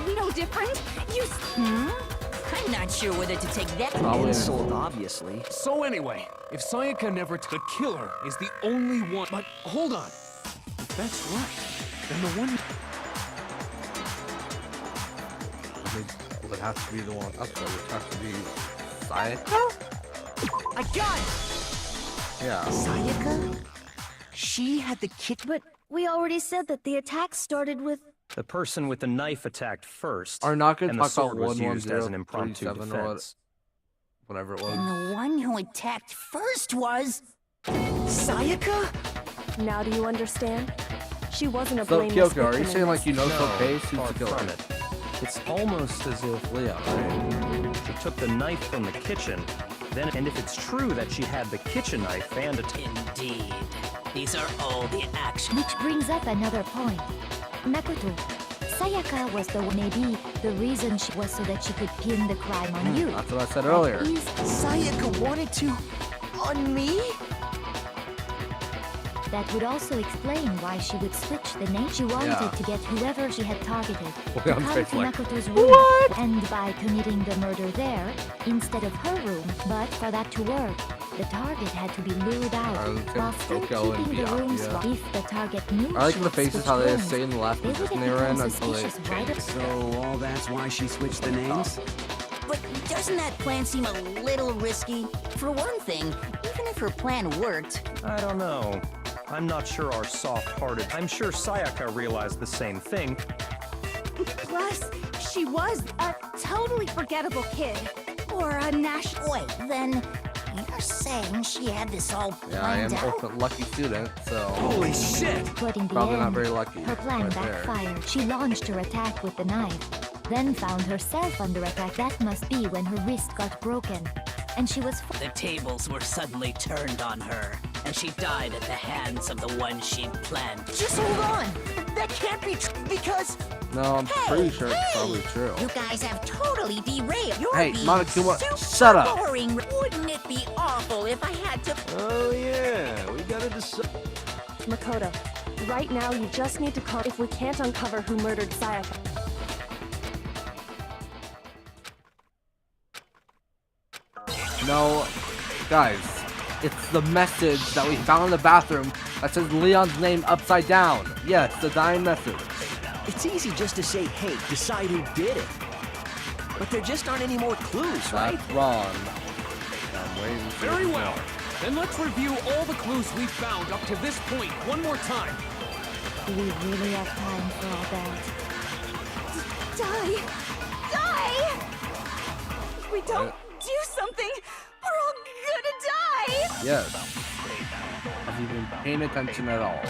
You're no different. You.
I'm not sure whether to take that
Probably.
Insult, obviously.
So anyway, if Sayaka never the killer is the only one. But hold on. If that's right, then the one.
It would have to be the one up there. It would have to be Sayaka?
I got it!
Yeah.
Sayaka? She had the kit.
But we already said that the attack started with.
The person with the knife attacked first,
Are not going
and
to
the
talk about
sword was used as an
11037
impromptu
or
defense.
whatever it was.
And the one who attacked first was.
Sayaka?
Now do you understand? She wasn't a
So,
blameless
Kyoko, are you
victim in
saying like
this.
you know
No,
Sophie? Who's
far
the killer?
from it. It's almost as if
Leon, right?
she took the knife from the kitchen, then, and if it's true that she had the kitchen knife and a
Indeed. These are all the actions.
Which brings up another point. Makoto, Sayaka was the maybe the reason she was so that she could pin the crime on you.
That's what I said earlier.
Is
Sayaka wanted to. On me?
That would also explain why she would switch the name. She wanted
Yeah.
to get whoever she had targeted to
Leon's
come
face
to
like,
Makoto's room and by committing the murder there instead of her room. But for that to work, the target had to be lured out while still
Tokyo and
keeping the
Beyond,
rooms
yeah.
locked. If the target knew
I like
she
the
had
faces
switched
how they
rooms,
stay in the last
they would
position
have
they were in
become
until they
suspicious right
changed.
So all that's why she switched the names?
But doesn't that plan seem a little risky? For one thing, even if her plan worked,
I don't know. I'm not sure our soft-hearted. I'm sure Sayaka realized the same thing.
Plus, she was a totally forgettable kid. Or a national.
wait, then you're saying she had this all
Yeah, I am
planned out?
ultimate lucky student, so
Holy shit!
But in the
probably
end,
not very lucky.
her plan
right there.
backfired. She launched her attack with the knife, then found herself under attack. That must be when her wrist got broken. And she was
The tables were suddenly turned on her, and she died at the hands of the one she'd planned.
Just hold on! That can't be true because.
No, I'm pretty sure it's probably true.
You guys have totally derailed. You're
Hey,
being
Monokuma,
super
shut up.
boring. Wouldn't it be awful if I had to?
Oh yeah, we gotta decide.
Makoto, right now you just need to call if we can't uncover who murdered Sayaka.
No, guys, it's the message that we found in the bathroom that says Leon's name upside down. Yes, the dying message.
It's easy just to say, hey, decide who did it. But there just aren't any more clues, right?
That's wrong. I'm waiting for
Very
you.
well. Then let's review all the clues we've found up to this point one more time.
Do we really have time for all that?
Die! Die! If we don't
What?
do something, we're all gonna die!
Yes. Have you been paying attention at all?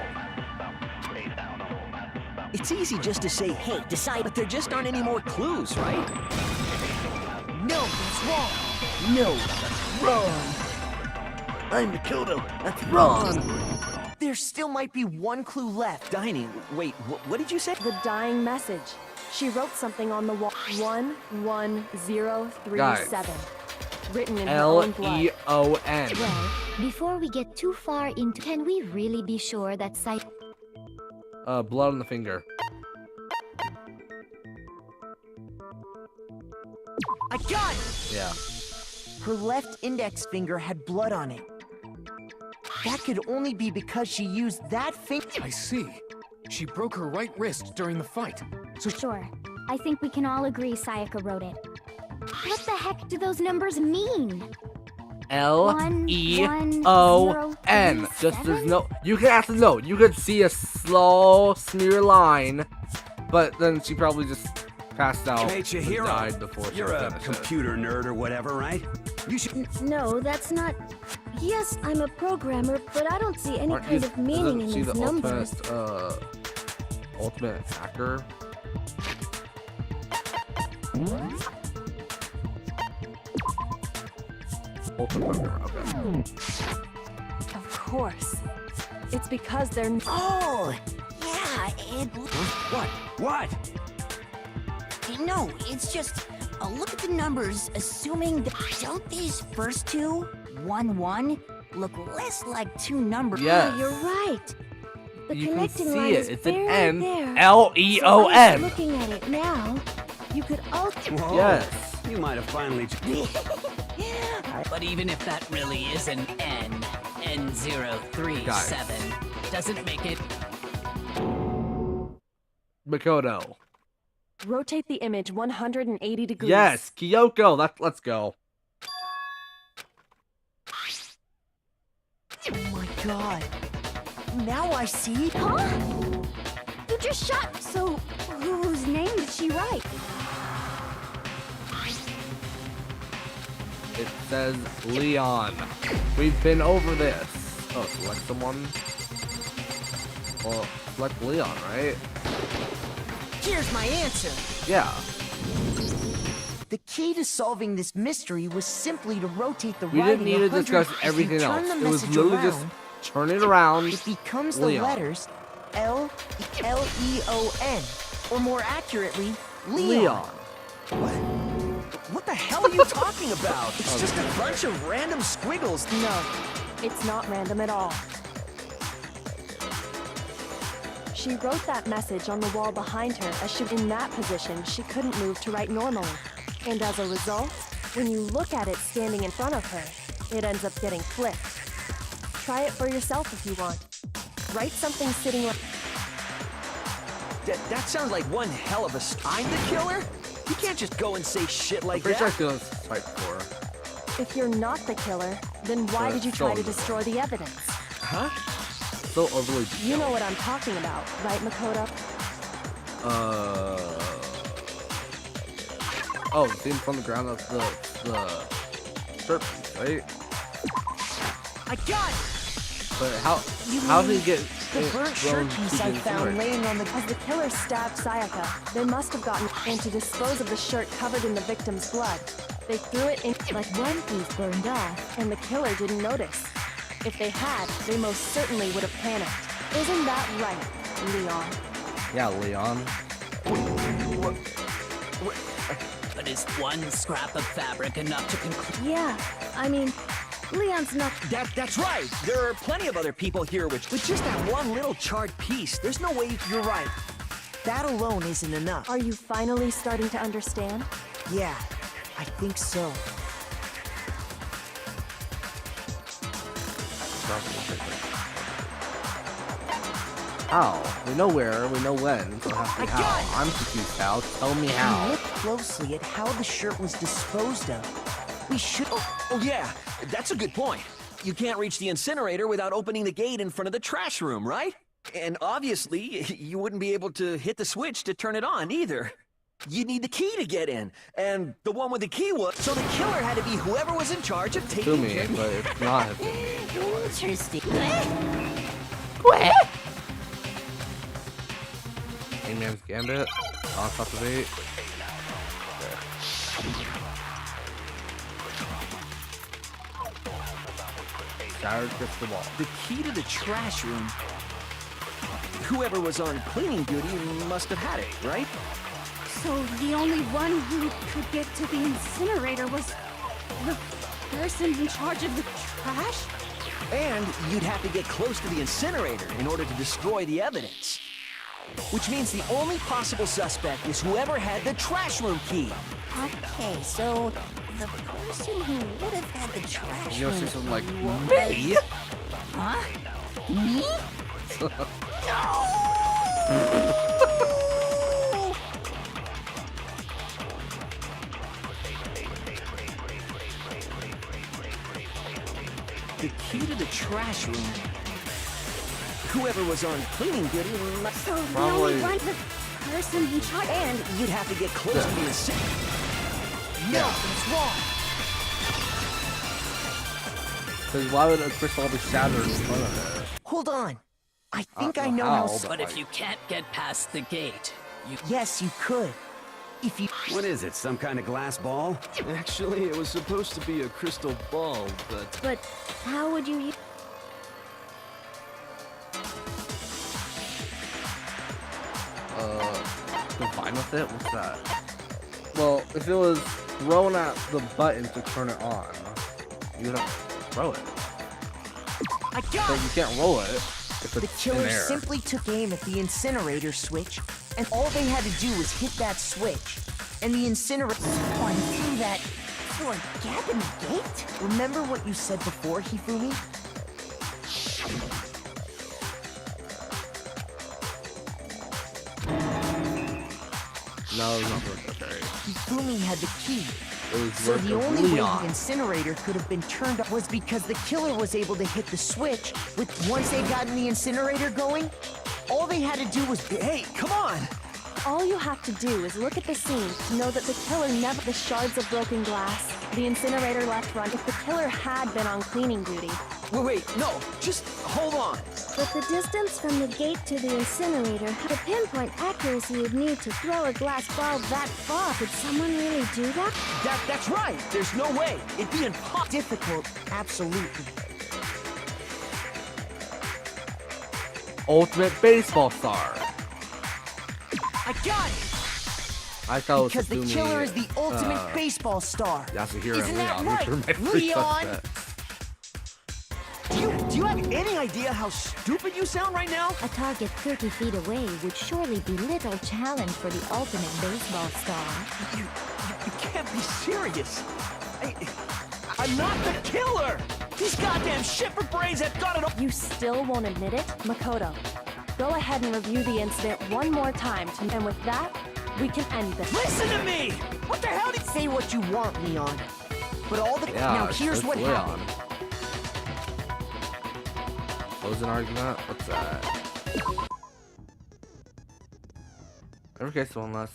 It's easy just to say, hey, decide, but there just aren't any more clues, right?
No, that's wrong! No, that's wrong! I'm Makoto, that's wrong! There still might be one clue left.
Dining, wait, what did you say?
The dying message. She wrote something on the wall. 11037.
Guys.
Written in her own blood.
Leon.
Well, before we get too far into, can we really be sure that
Blood on the finger.
I got it!
Yeah.
Her left index finger had blood on it. That could only be because she used that finger.
I see. She broke her right wrist during the fight. So
Sure. I think we can all agree Sayaka wrote it. What the heck do those numbers mean?
Leon.
11037?
Just there's no. You can actually no. You could see a slow smear line, but then she probably just passed out
Hey,
and
Chihiro,
died before she
you're
could
a
finish it.
computer nerd or whatever, right? You should.
No, that's not. Yes, I'm a programmer, but I don't see any
Aren't
kind
you-
of meaning in
isn't she
these
the
numbers.
ultimate hacker? Ultimate hacker. Okay.
Of course. It's because they're.
Oh, yeah. Yeah,
What?
no, it's just, look at the numbers, assuming that, don't these first two, 1, 1, look less like two numbers?
Yes.
Oh, you're right. The
You can
connecting
see
line
it.
is
It's an
very
N
there.
L E
So
O
I was
N.
looking at it now, you could also.
Whoa.
Yes.
You might have finally.
But even if that really is an N037, doesn't make it.
Makoto.
Rotate the image 180 degrees.
Yes, Kyoko. Let's go.
Oh my god. Now I see.
Huh? You just shot. So, whose name did she write?
It says Leon. We've been over this. Oh, select someone. Well, select Leon, right?
Here's my answer.
Yeah.
The key to solving this mystery was simply to rotate the
We
writing
didn't need to
100.
discuss
If you
everything
turn
else.
the
It was
message
literally
around,
just turn it around.
it becomes
Leon.
the letters L-E-O-N, or more accurately, Leon.
What the hell are you talking about? It's just a bunch of random squiggles.
No, it's not random at all. She wrote that message on the wall behind her as she was in that position. She couldn't move to write normally. And as a result, when you look at it standing in front of her, it ends up getting flipped. Try it for yourself if you want. Write something sitting like...
That sounds like one hell of a. I'm the killer? You can't just go and say shit like
Pretty sure I
that.
feel this fight before.
If you're not the killer, then why
But
did you
it's
try to
so-
destroy the evidence?
Huh?
So overly.
You know what I'm talking about, right, Makoto?
Oh, the thing from the ground. That's the shirt piece, right?
I got it!
But how did he get
The burnt
thrown
shirt
to
piece
the
I found
incinerator?
laying on the...
As the killer stabbed Sayaka, they must have gotten in to dispose of the shirt covered in the victim's blood. They threw it in,
But one piece burned off.
and the killer didn't notice. If they had, they most certainly would have panicked. Isn't that right, Leon?
Yeah, Leon.
But is one scrap of fabric enough to conclude?
Yeah, I mean, Leon's not.
That's right. There are plenty of other people here with just that one little charred piece. There's no way
You're right. That alone isn't enough.
Are you finally starting to understand?
Yeah, I think so.
How? We know where, we know when, so it has to be
I got
how.
it!
I'm confused how. Tell me
We
how.
look closely at how the shirt was disposed of. We should...
Oh yeah, that's a good point. You can't reach the incinerator without opening the gate in front of the trash room, right? And obviously, you wouldn't be able to hit the switch to turn it on either. You need the key to get in, and the one with the key was... So the killer had to be whoever was in charge of taking
To me,
care...
but it's not me.
Interesting.
Hangman's Gambit. On top of 8. Shattered crystal ball.
The key to the trash room... Whoever was on cleaning duty must have had it, right?
So the only one who could get to the incinerator was the person in charge of the trash?
And you'd have to get close to the incinerator in order to destroy the evidence. Which means the only possible suspect is whoever had the trash room key.
Okay, so the person who would have had the trash
You know,
room
say something like,
key
me?
Huh? Me?
The key to the trash room. Whoever was on cleaning duty must...
So the
Probably-
only one, the person in charge.
And you'd have to get close to the incinerator.
No, it's wrong.
Because why would a crystal be shattered in front of it?
Hold on. I think
don't
I
know
know how...
how,
But if you can't get past the gate, you...
Yes, you could. If you...
What is it, some kind of glass ball?
Actually, it was supposed to be a crystal ball, but
But how would you use...
been fine with it. What's that? Well, if it was thrown at the button to turn it on, you don't throw it.
I got
But you can't roll it if
The
it's in
killer
air.
simply took aim at the incinerator switch, and all they had to do was hit that switch. And the incinerator...
Someone threw that gap in the gate?
Remember what you said before, Hifumi?
No, it's not worth it. Okay.
Hifumi had the key.
It was
So
work
the
of
only way
Leon.
the incinerator could have been turned off was because the killer was able to hit the switch. Once they'd gotten the incinerator going, all they had to do was... Hey, come on!
All you have to do is look at the scene to know that the killer never... The shards of broken glass, the incinerator left run. If the killer had been on cleaning duty.
Wait, no, just hold on.
But the distance from the gate to the incinerator, the pinpoint accuracy you'd need to throw a glass ball that far. Could someone really do that?
That's right. There's no way. It'd be difficult, absolutely.
Ultimate baseball star.
I got it!
I thought
Because
it was
the killer is the ultimate baseball star.
Yasuhiro
Isn't
and
that
Leon, which were
right,
my three
Leon?
suspects.
Do you have any idea how stupid you sound right now?
A target 30 feet away would surely be little challenge for the ultimate baseball star.
You can't be serious. I'm not the killer! These goddamn shipper brains have got it all.
You still won't admit it? Makoto, go ahead and review the incident one more time, and with that, we can end this.
Listen to me! What the hell did... Say what you want, Leon. But all the...
Yeah,
now here's
it's
what
Leon.
happened.
Close an argument? What's that? Every case, one less.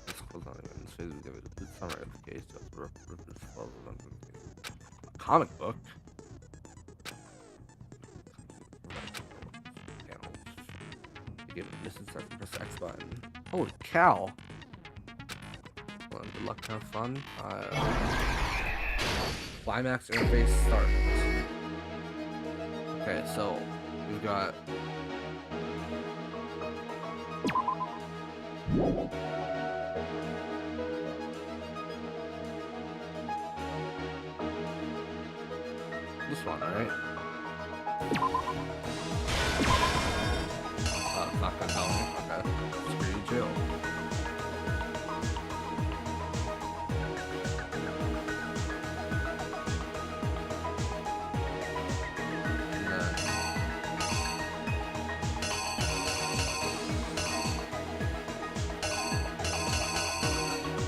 Let's close on even. This phase will give it a good summary of the case. Comic book? Give it a distance, I can press the X button. Holy cow! Well, good luck, have fun. Climax interface start. Okay, so we've got this one, right? Oh, it's not gonna help me. Okay, screw you, Jill.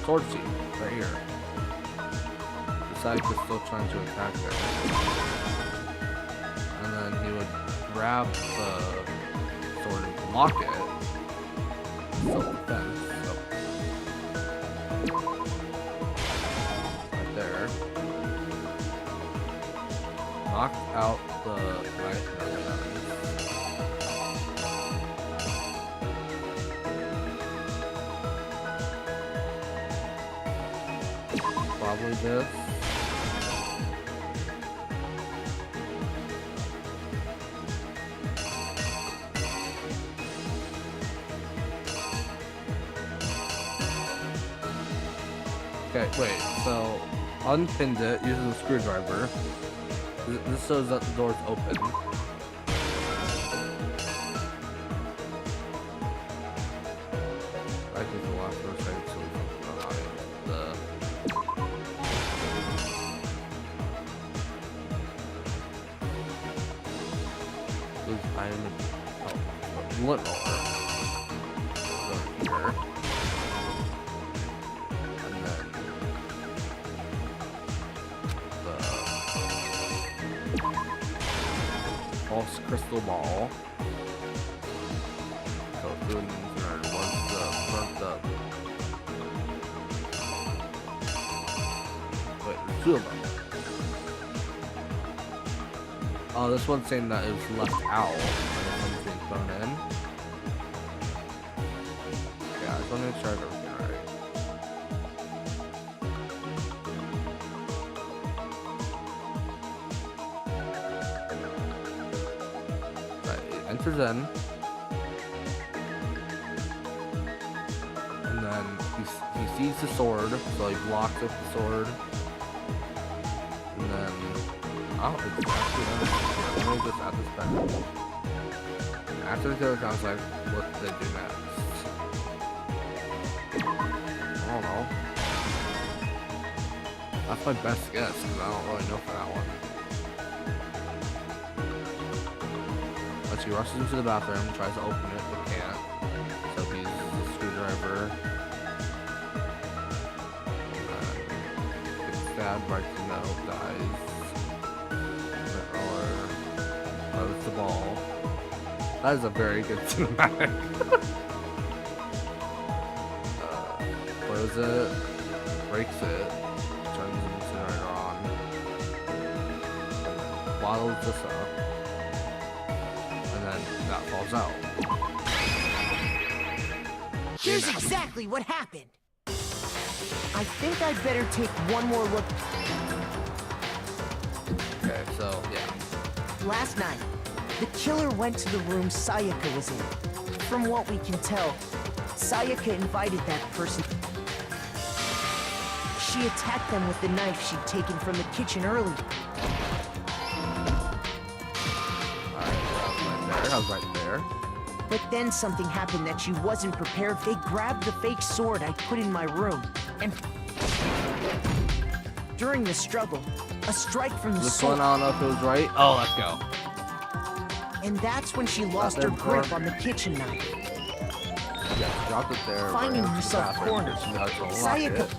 Sword Seed, right here. The Psyche is still trying to attack her. And then he would grab the sword and block it. Self-defense, so. Right there. Knocked out the knife and the guns. Probably this. Okay, wait, so unpinned it using the screwdriver. This shows that the door's open. I think the last one is the item. Oh, bullet roller. Go here. And then the false crystal ball. Go through and once the front up. Wait, there's two of them. Oh, this one's saying that it was left out and it's being thrown in. Yeah, I just want to make sure I have everything right. Right, it enters in. he sees the sword, so he blocks with the sword. And then, oh, it's actually only just at this time. After the killer comes, like, what do they do next? I don't know. That's my best guess, because I don't really know for that one. But she rushes into the bathroom, tries to open it, but can't. So he uses the screwdriver. Gets stabbed, breaks the nose, dies. Or throws the ball. That is a very good cinematic. Throws it, breaks it, turns the incinerator on, bottles this up, and then that falls out.
Here's exactly what happened. I think I'd better take one more look.
Okay, so yeah.
Last night, the killer went to the room Sayaka was in. From what we can tell, Sayaka invited that person. She attacked them with the knife she'd taken from the kitchen earlier.
I was right there.
But then something happened that she wasn't prepared. They grabbed the fake sword I put in my room, and during the struggle, a strike from the
This
sword.
one, I don't know if it was right. Oh, let's go.
And that's when she lost her grip on the kitchen knife.
Yeah, dropped it there.
Finding
ran to the
herself
bathroom,
cornered,
she had to unlock
Sayaka.
it.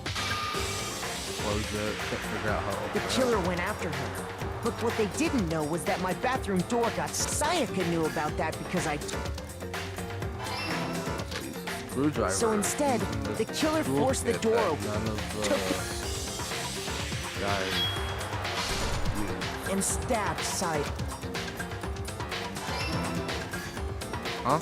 Close it. Couldn't figure out how to
The
open it.
killer went after her. But what they didn't know was that my bathroom door got... Sayaka knew about that because I...
Screwdriver.
So instead, the killer forced the door open.
None of the guys used.
And stabbed Sayaka.
Huh?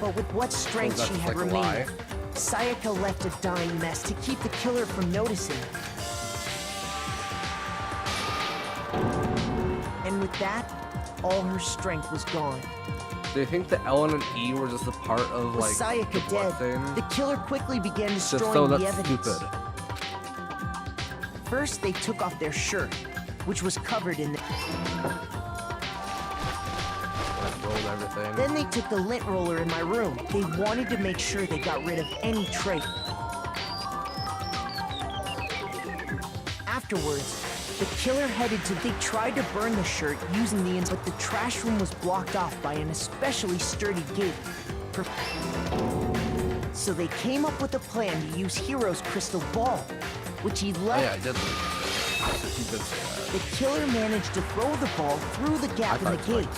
But with what strength
So
she
that's
had
like a lie.
remained, Sayaka left a dying mess to keep the killer from noticing. And with that, all her strength was gone.
Do you think the L and an E were just a part of,
With
like,
Sayaka
the blood
dead,
thing?
the killer quickly began
Just
destroying
so
the
that's
evidence.
stupid.
First, they took off their shirt, which was covered in...
Like, rolled everything.
Then they took the lint roller in my room. They wanted to make sure they got rid of any trace. Afterwards, the killer headed to... They tried to burn the shirt using the... But the trash room was blocked off by an especially sturdy gate. So they came up with a plan to use Hero's crystal ball, which he left...
Oh, yeah, I did believe that. He did say that.
The killer managed to throw the ball through the gap in the gate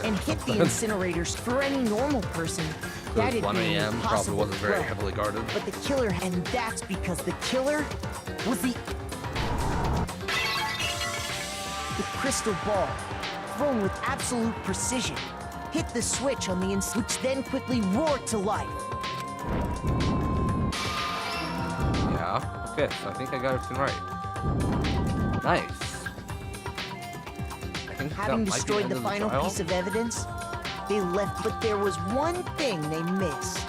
and hit the incinerators. For any normal person, that'd
1
be
a.m. probably
impossible
wasn't
to
very
throw.
heavily guarded.
But the killer, and that's because the killer was the crystal ball, thrown with absolute precision, hit the switch on the which then quickly roared to life.
Yeah. Okay, so I think I got everything right. Nice. I think
Having
that might be
destroyed
end
the
of
final
trial.
piece of evidence, they left. But there was one thing they missed.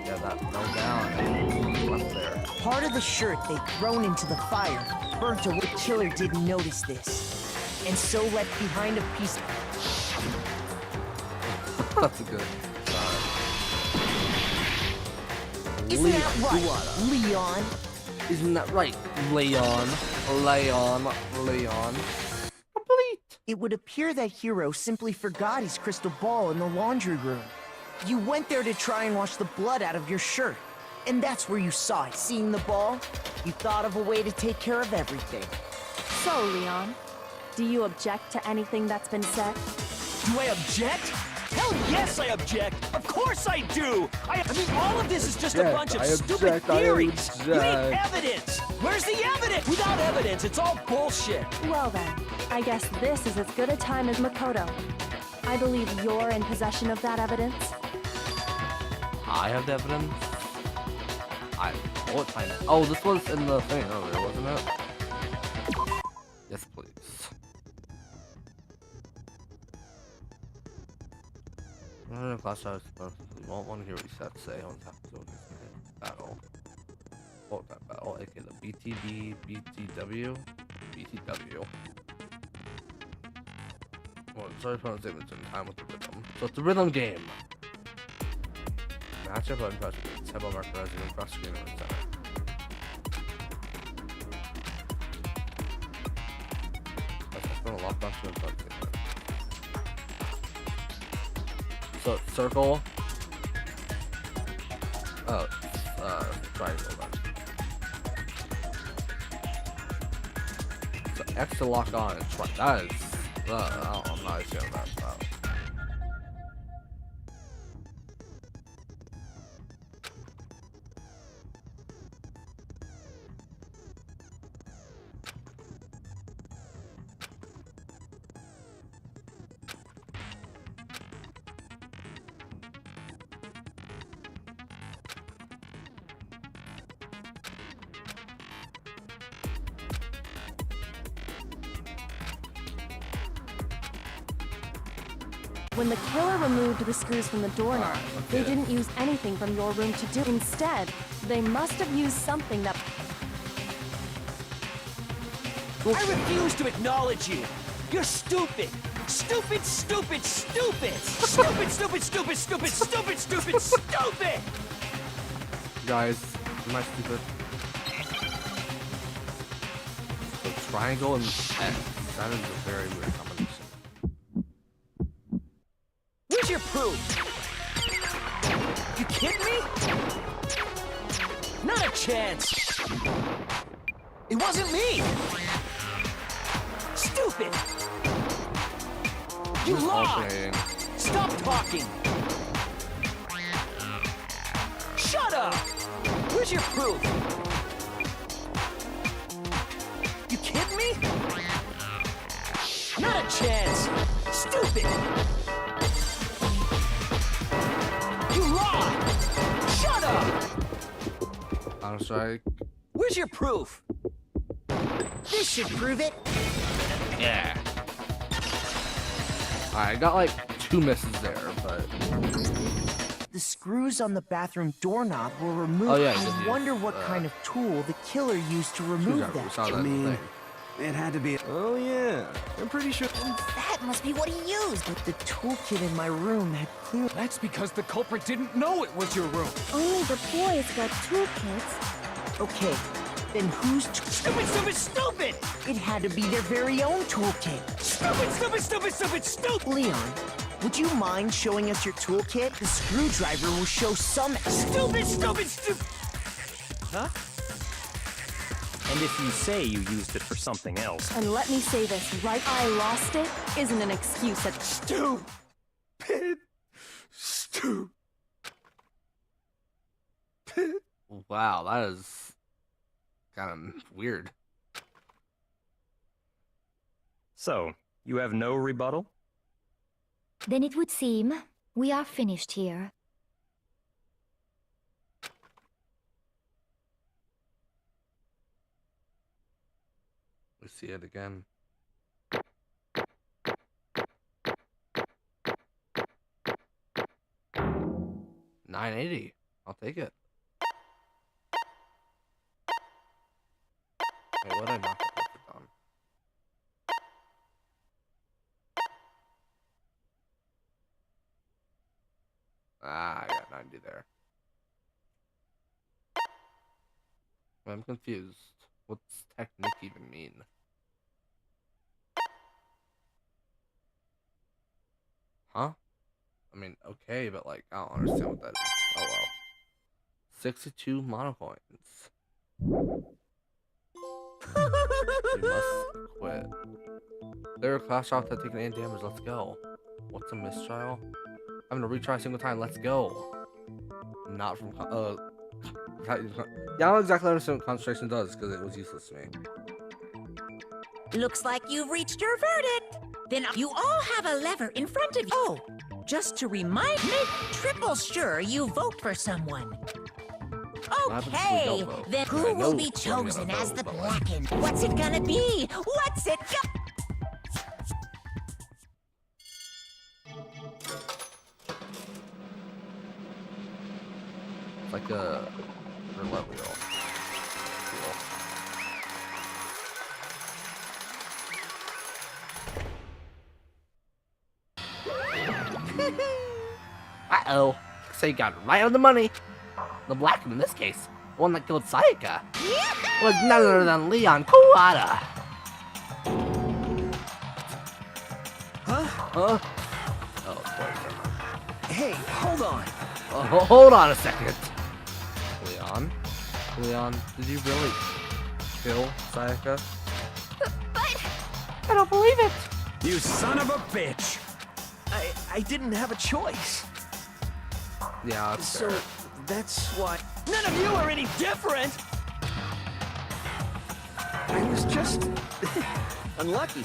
Yeah, that fell down and left there.
Part of the shirt they'd thrown into the fire burnt away. The killer didn't notice this, and so left behind a piece.
That's a good.
Isn't that right, Leon?
Isn't that right, Leon? Leon. Complete.
It would appear that Hero simply forgot his crystal ball in the laundry room. You went there to try and wash the blood out of your shirt, and that's where you saw it. Seeing the ball, you thought of a way to take care of everything.
So, Leon, do you object to anything that's been said?
Do I object? Hell yes, I object. Of course I do. I mean, all of this is just a bunch of stupid theories. You need evidence. Where's the evidence? Without evidence, it's all bullshit.
Well then, I guess this is as good a time as Makoto. I believe you're in possession of that evidence.
I have the evidence. What time? Oh, this was in the thing earlier, wasn't it? Yes, please. Class, I won't want to hear what you have to say. I don't have to go into battle. quote that battle, aka the BTB, BTW, BTW. Well, sorry for the statements in time with the rhythm. So it's a rhythm game. Matchup on press with tempo marker resident across screen in the center. That's gonna lock on to the front. So it's circle. Oh, triangle then. So X to lock on and try. That is, I'm not sure about that.
When the killer removed the screws from the doorknob, they didn't use anything from your room to do. Instead, they must have used something that...
I refuse to acknowledge you. You're stupid. Stupid, stupid, stupid. Stupid, stupid, stupid, stupid, stupid, stupid, stupid.
Guys, am I stupid? So triangle and X. That is a very weird combination.
Where's your proof? You kidding me? Not a chance. It wasn't me. Stupid. You lied. Stop talking. Shut up. Where's your proof? You kidding me? Not a chance. Stupid. Shut up!
Counter-Strike.
Where's your proof?
This should prove it.
Yeah. I got like 2 misses there, but...
The screws on the bathroom doorknob were removed.
Oh, yeah,
I wonder what kind of tool the killer used to remove them.
I mean,
it had to be... Oh, yeah. I'm pretty sure...
That must be what he used.
But the toolkit in my room had clear...
That's because the culprit didn't know it was your room.
Only the boys got toolkits.
Okay, then whose...
Stupid, stupid, stupid!
It had to be their very own toolkit.
Stupid, stupid, stupid, stupid, stupid!
Leon, would you mind showing us your toolkit? The screwdriver will show some...
Stupid, stupid, stupid!
Huh? And if you say you used it for something else...
And let me say this, right? I lost it isn't an excuse at...
Stupid! Stupid!
wow, that is kind of weird.
So, you have no rebuttal?
Then it would seem we are finished here.
We see it again. $9.80. I'll take it. Wait, what did I knock the perfect on? Ah, I got 90 there. I'm confused. What's technique even mean? Huh? I mean, okay, but like, I don't understand what that is. Oh well. 62 monocoins. You must quit. There are class shots that take 8 damage. Let's go. What's a mistrial? I'm gonna retry a single time. Let's go. Not from yeah, I don't exactly understand what concentration does because it was useless to me.
Looks like you've reached your verdict. Then you all have a lever in front of you. Oh, just to remind, make triple sure you vote for someone. Okay, then who will be chosen as the blackened? What's it gonna be? What's it
It's like a roulette wheel. Uh-oh. So you got it right on the money. The black one in this case, the one that killed Sayaka, was none other than Leon Kawada.
Huh?
Huh? Oh, boy.
Hey, hold on.
Oh, hold on a second. Leon, did you really kill Sayaka?
But
I don't believe it.
You son of a bitch! I didn't have a choice.
Yeah, that's
So
fair.
that's why none of you are any different. I was just unlucky.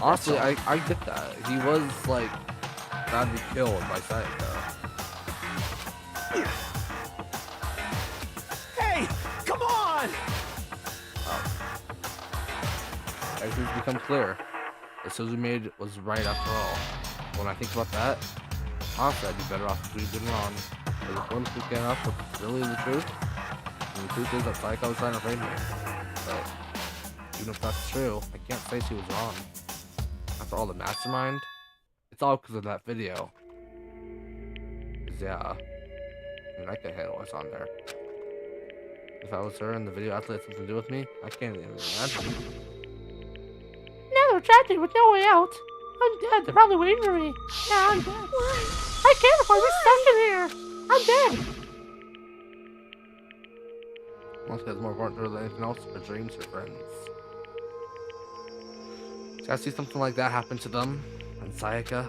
Honestly, I get that. He was like badly killed by Sayaka.
Hey, come on!
Everything's become clear. The decision we made was right after all. When I think about that, honestly, I'd be better off if we'd been wrong. Because if one speaking up what's really the truth, and the truth is that Sayaka was trying to frame me. But even if that's true, I can't say she was wrong. After all, the mastermind, it's all because of that video. 'Cause yeah, I mean, I could handle what's on there. If I was her and the video actually had something to do with me, I can't even imagine.
Now they're trapped with no way out. I'm dead. They're probably waiting for me. Yeah, I'm dead. I can't afford to be stuck in here. I'm dead.
Once that's more important to her than anything else, her dreams, her friends. Did I see something like that happen to them and Sayaka?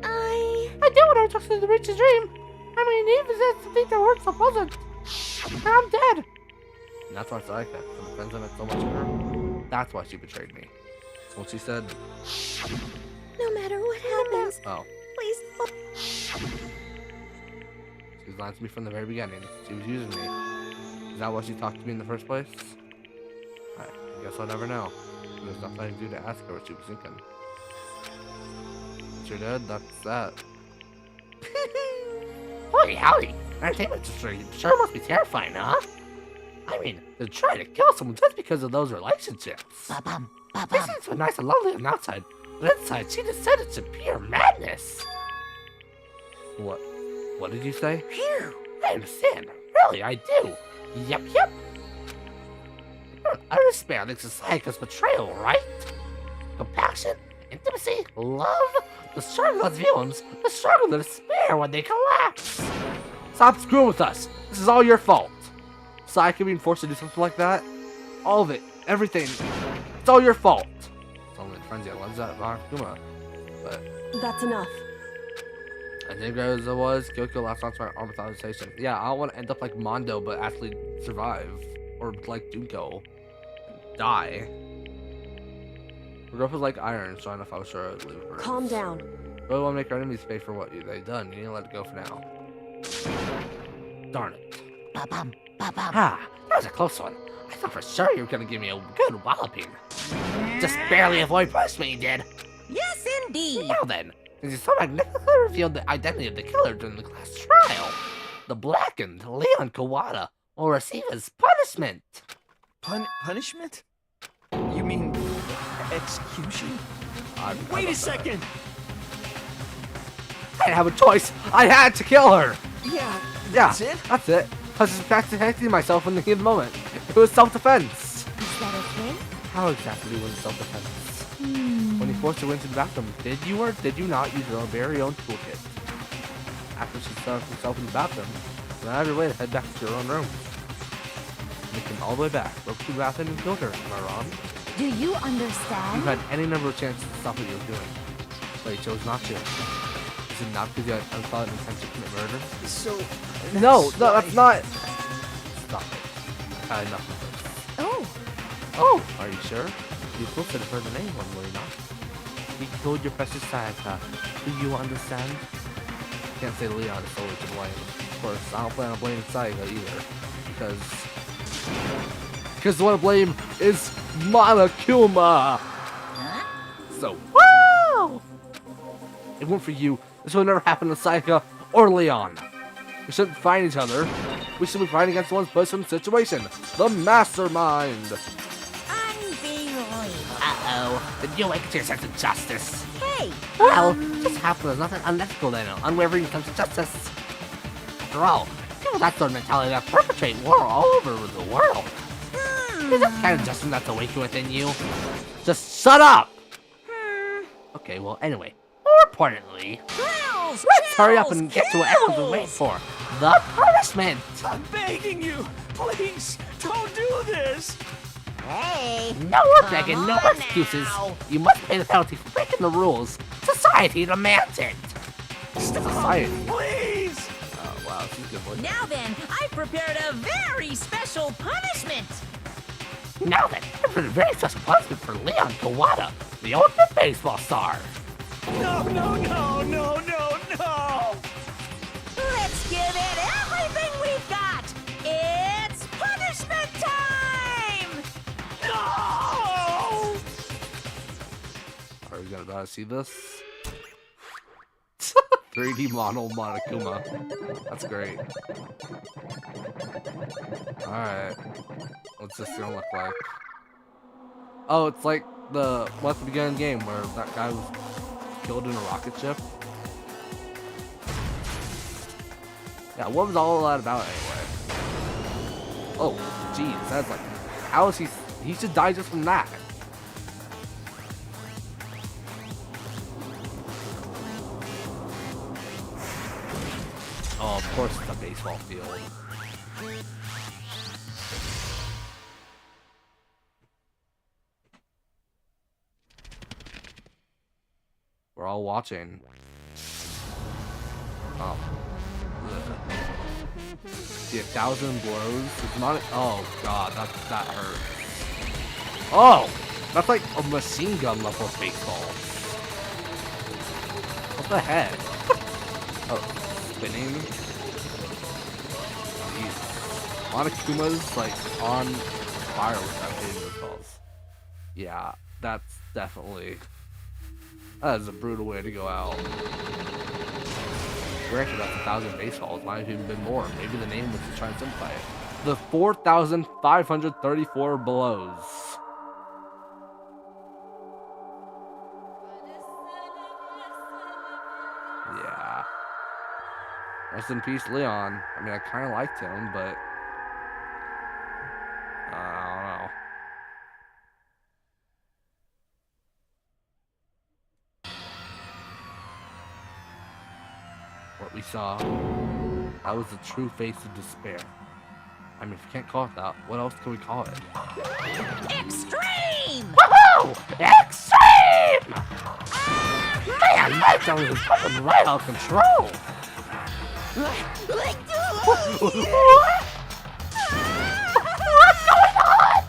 I did what I was supposed to reach his dream. I mean, even said to think that works so pleasant. And I'm dead.
And that's why Sayaka, for the friends I meant so much to her, that's why she betrayed me. So when she said,
no matter what happens,
oh,
please.
she was lying to me from the very beginning. She was using me. Is that why she talked to me in the first place? I guess I'll never know. There's nothing I can do to ask her what she was thinking. Once you're dead, that's that.
Holy howdy. Entertainment industry sure must be terrifying, huh? I mean, they're trying to kill someone just because of those relationships.
Ba-bum,
They
ba-bum.
seem so nice and lovely on the outside, but inside she just said it's a pure madness.
What? What did you say?
Phew, I understand. Really, I do. Yep. Utter despair thinks of Sayaka's betrayal, right? Compassion, intimacy, love, the struggle as villains, the struggle to despair when they collapse.
Stop screwing with us! This is all your fault! Sayaka being forced to do something like that? All of it. Everything. It's all your fault! It's only frenzy that loves that Kuma. But
That's enough.
I think as it was, Kyoko last night's my arm without hesitation. Yeah, I don't want to end up like Mondo, but actually survive. Or like Junko. And die. Her girlfriend's like iron, so I don't know if I was sure I would leave her.
Calm down.
Really want to make our enemies pay for what they've done. You need to let it go for now. Darn it.
Ba-bum, ba-bum.
Ah, that was a close one. I thought for sure you were gonna give me a good walloping. Just barely avoid punishment, you did.
Yes, indeed.
Now then, since you so magnificently revealed the identity of the killer during the class trial, the blackened Leon Kawada will receive his punishment.
Punishment? You mean execution? Wait a second!
I didn't have a choice. I had to kill her.
Yeah,
Yeah,
that's it?
That's it. I was just protecting myself in the heat of the moment. It was self-defense.
Is that okay?
How exactly was it self-defense? When you forced her into the bathroom, did you or did you not use your very own toolkit? After she started herself in the bathroom, then out of your way to head back to your own room. You came all the way back, broke through the bathroom and killed her. Am I wrong?
Do you
You
understand?
had any number of chances to stop what you were doing, but you chose not to. Is it not because you had unthought intent to commit murder?
So...
No, that's not. Stop it. I had enough of this.
Oh,
Are you sure? You close to her the name one, will you not? You killed your precious Sayaka. Do you understand? Can't say Leon is solely to blame. Of course, I don't plan on blaming Sayaka either. Because the one to blame is Monokuma! So, wow! If it weren't for you, this would never happen to Sayaka or Leon. We shouldn't fight each other. We should be fighting against the one's person situation. The mastermind!
Unbelievable.
Uh-oh.
Then you wake to your sense of justice.
Hey!
Well, just happens there's nothing unethical in it, unwavering when it comes to justice. After all, people with that sort of mentality that perpetrate war all over the world. Is that kind of justice that's awakened within you? Just shut up! Okay, well, anyway, more importantly, let's hurry up and get to what everyone's been waiting for. The punishment!
I'm begging you, please, don't do this.
Hey!
No more begging, no more excuses. You must pay the penalty for breaking the rules. Society demands it. Society.
Please.
Oh wow, she's a good boy.
Now then, I've prepared a very special punishment!
Now then, I've got a very special punishment for Leon Kawada, the ultimate baseball star.
No, no, no, no, no, no.
Let's give it everything we've got! It's punishment time!
No!
Are we gonna see this? 3D model Monokuma. That's great. Alright. What's this gonna look like? Oh, it's like the at the beginning of the game where that guy was killed in a rocket ship. Yeah, what was all that about anyway? Oh, jeez, that's like, how is he should die just from that. Oh, of course it's a baseball field. We're all watching. Oh. Ugh. See, 1,000 blows. It's not. Oh god, that hurts. Oh, that's like a machine gun level baseball. What the heck? Oh, spinning. Jeez. Monokuma's like on fire with that baseballs. Yeah, that's definitely. That is a brutal way to go out. We're actually that's 1,000 baseballs. Might have even been more. Maybe the name was to try and simplify it. The 4,534 blows. Yeah. Rest in peace, Leon. I mean, I kind of liked him, but I don't know. What we saw, that was the true face of despair. I mean, if you can't call it that, what else can we call it?
Extreme!
Woohoo! Extreme! Man, my tongue is fucking right out of control. What's going on?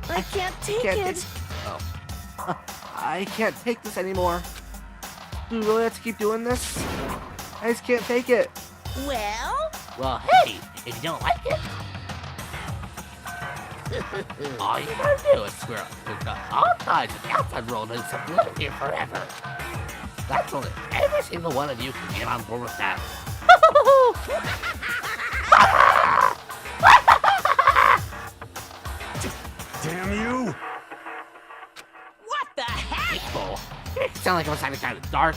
I can't take it.
Oh. I can't take this anymore. Do we really have to keep doing this? I just can't take it.
Well?
Well, hey, if you don't like it, all you gotta do is square up to the all sides of the outside world and some live here forever. That's only every single one of you can get on board with that.
Damn you!
What the heck?
People, you sound like I'm some kind of dark,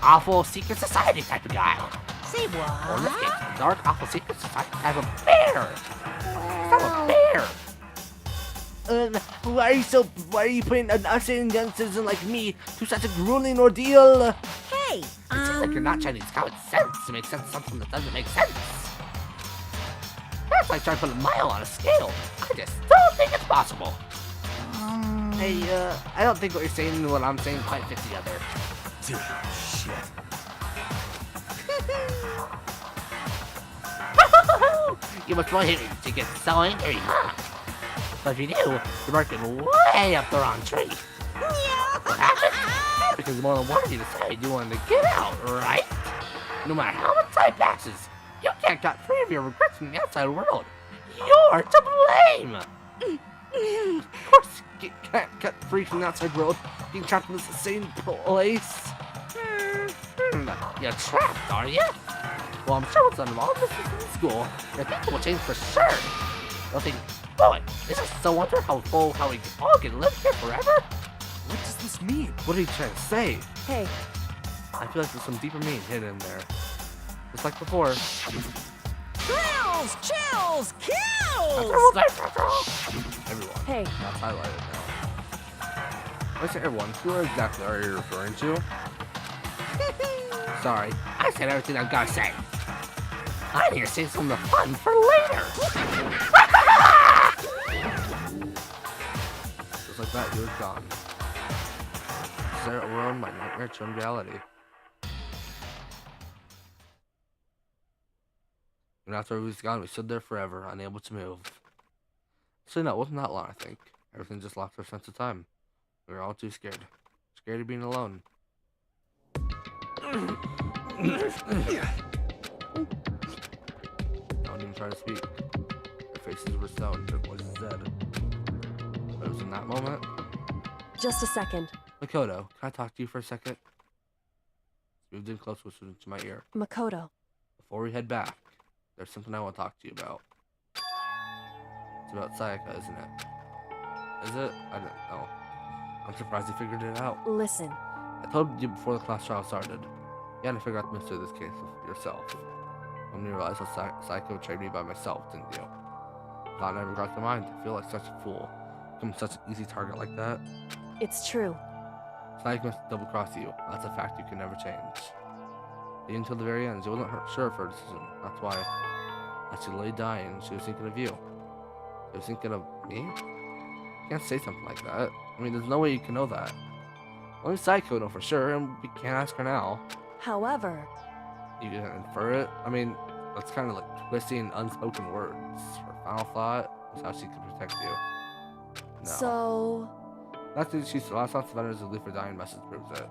awful, secret society type of guy.
Say
Or in this
what?
case, dark, awful, secret society type of bear. I'm a bear. Why are you putting an innocent young citizen like me through such a grueling ordeal?
Hey,
It seems like you're not Chinese common sense to make sense of something that doesn't make sense. That's like trying to put a mile on a scale. I just don't think it's possible. Hey, I don't think what you're saying and what I'm saying quite fit together.
Dude, shit.
You must really hate me to get so angry, huh? But if you do, you're barking way up the wrong tree. What happened? Because more than one of you decided you wanted to get out, right? No matter how much time passes, you can't cut free of your regrets from the outside world. You're to blame!
Of course, you can't cut free from the outside world. Being trapped in this insane place.
You're trapped, are you? Well, I'm sure once I'm all this is in school, your thinking will change for sure. You'll think, boy, this is so wonderful how we all can live here forever.
this mean?
What are you trying to say?
Hey,
I feel like there's some deeper meaning hidden in there. Just like before.
Thrills, chills, kills!
Everyone.
hey,
That's highlighted now. When I say everyone, who exactly are you referring to? Sorry, I said everything I've got to say. I'm here to save some of the fun for later. Just like that, you were gone. Sarah ruined my nightmare turned reality. And after he was gone, we stood there forever, unable to move. So no, it wasn't that long, I think. Everything just lost our sense of time. We were all too scared. Scared of being alone. No one even tried to speak. Their faces were stone, their voices dead. But it was in that moment.
just a second.
Makoto, can I talk to you for a second? She moved in close, whispered into my ear.
Makoto.
Before we head back, there's something I want to talk to you about. It's about Sayaka, isn't it? Is it? I don't know. I'm surprised you figured it out.
Listen.
I told you before the class trial started. You had to figure out the mystery of this case yourself. When you realized that Psycho betrayed me by myself, didn't you? Thought never got to mind. I feel like such a fool. Become such an easy target like that.
It's true.
Psycho must double-cross you. That's a fact you can never change. Even until the very end, she wasn't sure of her decision. That's why, as she lay dying, she was thinking of you. She was thinking of me? You can't say something like that. I mean, there's no way you can know that. Only Psycho know for sure, and we can't ask her now.
However,
You can infer it. I mean, that's kind of like twisting unspoken words. Her final thought was how she could protect you. No.
so...
That's what she's the last thoughts of Vendors who leave her dying message proves it.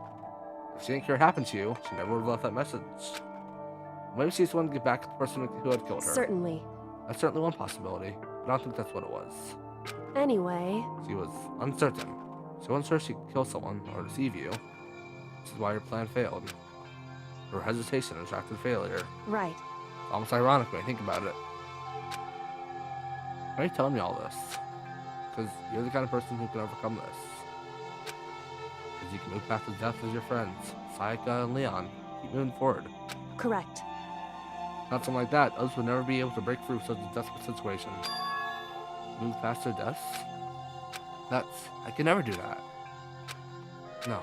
If she didn't care what happened to you, she never would have left that message. Maybe she just wanted to get back to the person who had killed her.
Certainly.
That's certainly one possibility, but I don't think that's what it was.
Anyway...
She was uncertain. She wasn't sure she could kill someone or deceive you. This is why your plan failed. Her hesitation attracted failure.
Right.
It's almost ironic when I think about it. Why are you telling me all this? Because you're the kind of person who can overcome this. Because you can move past the death of your friends, Sayaka and Leon. Keep moving forward.
Correct.
Not something like that, others would never be able to break through such a desperate situation. Move past their deaths? I can never do that. No.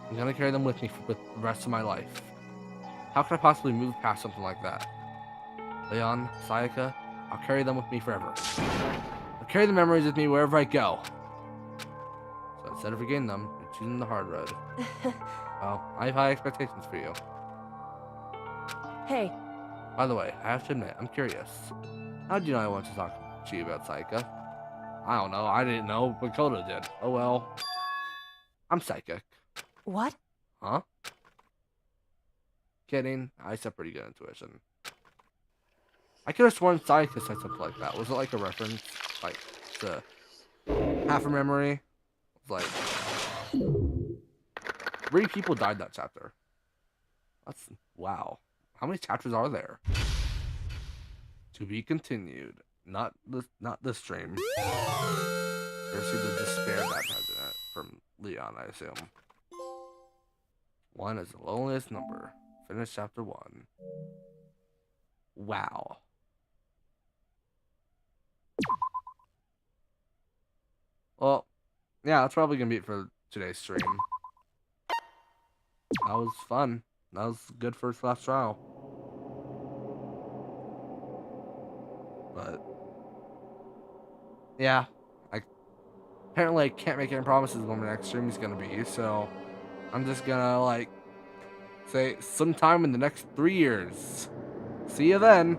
I'm gonna carry them with me for the rest of my life. How could I possibly move past something like that? Leon, Sayaka, I'll carry them with me forever. I'll carry the memories with me wherever I go. So instead of regaining them, you're choosing the hard road. Well, I have high expectations for you.
Hey.
By the way, I have to admit, I'm curious. How did you know I wanted to talk to you about Sayaka? I don't know, I didn't know, but Koda did. Oh well. I'm psychic.
What?
Huh? Kidding. I just have pretty good intuition. I could have sworn Sayaka said something like that. Was it like a reference? Like, to half a memory? Like, 3 people died that chapter. That's, wow. How many chapters are there? To be continued. Not this stream. Or see the despair that has in it from Leon, I assume. 1 is the loneliest number. Finish chapter 1. Wow. Well, yeah, that's probably gonna be it for today's stream. That was fun. That was good first class trial. But yeah, apparently I can't make any promises when my next stream is gonna be, so I'm just gonna like say sometime in the next 3 years. See you then.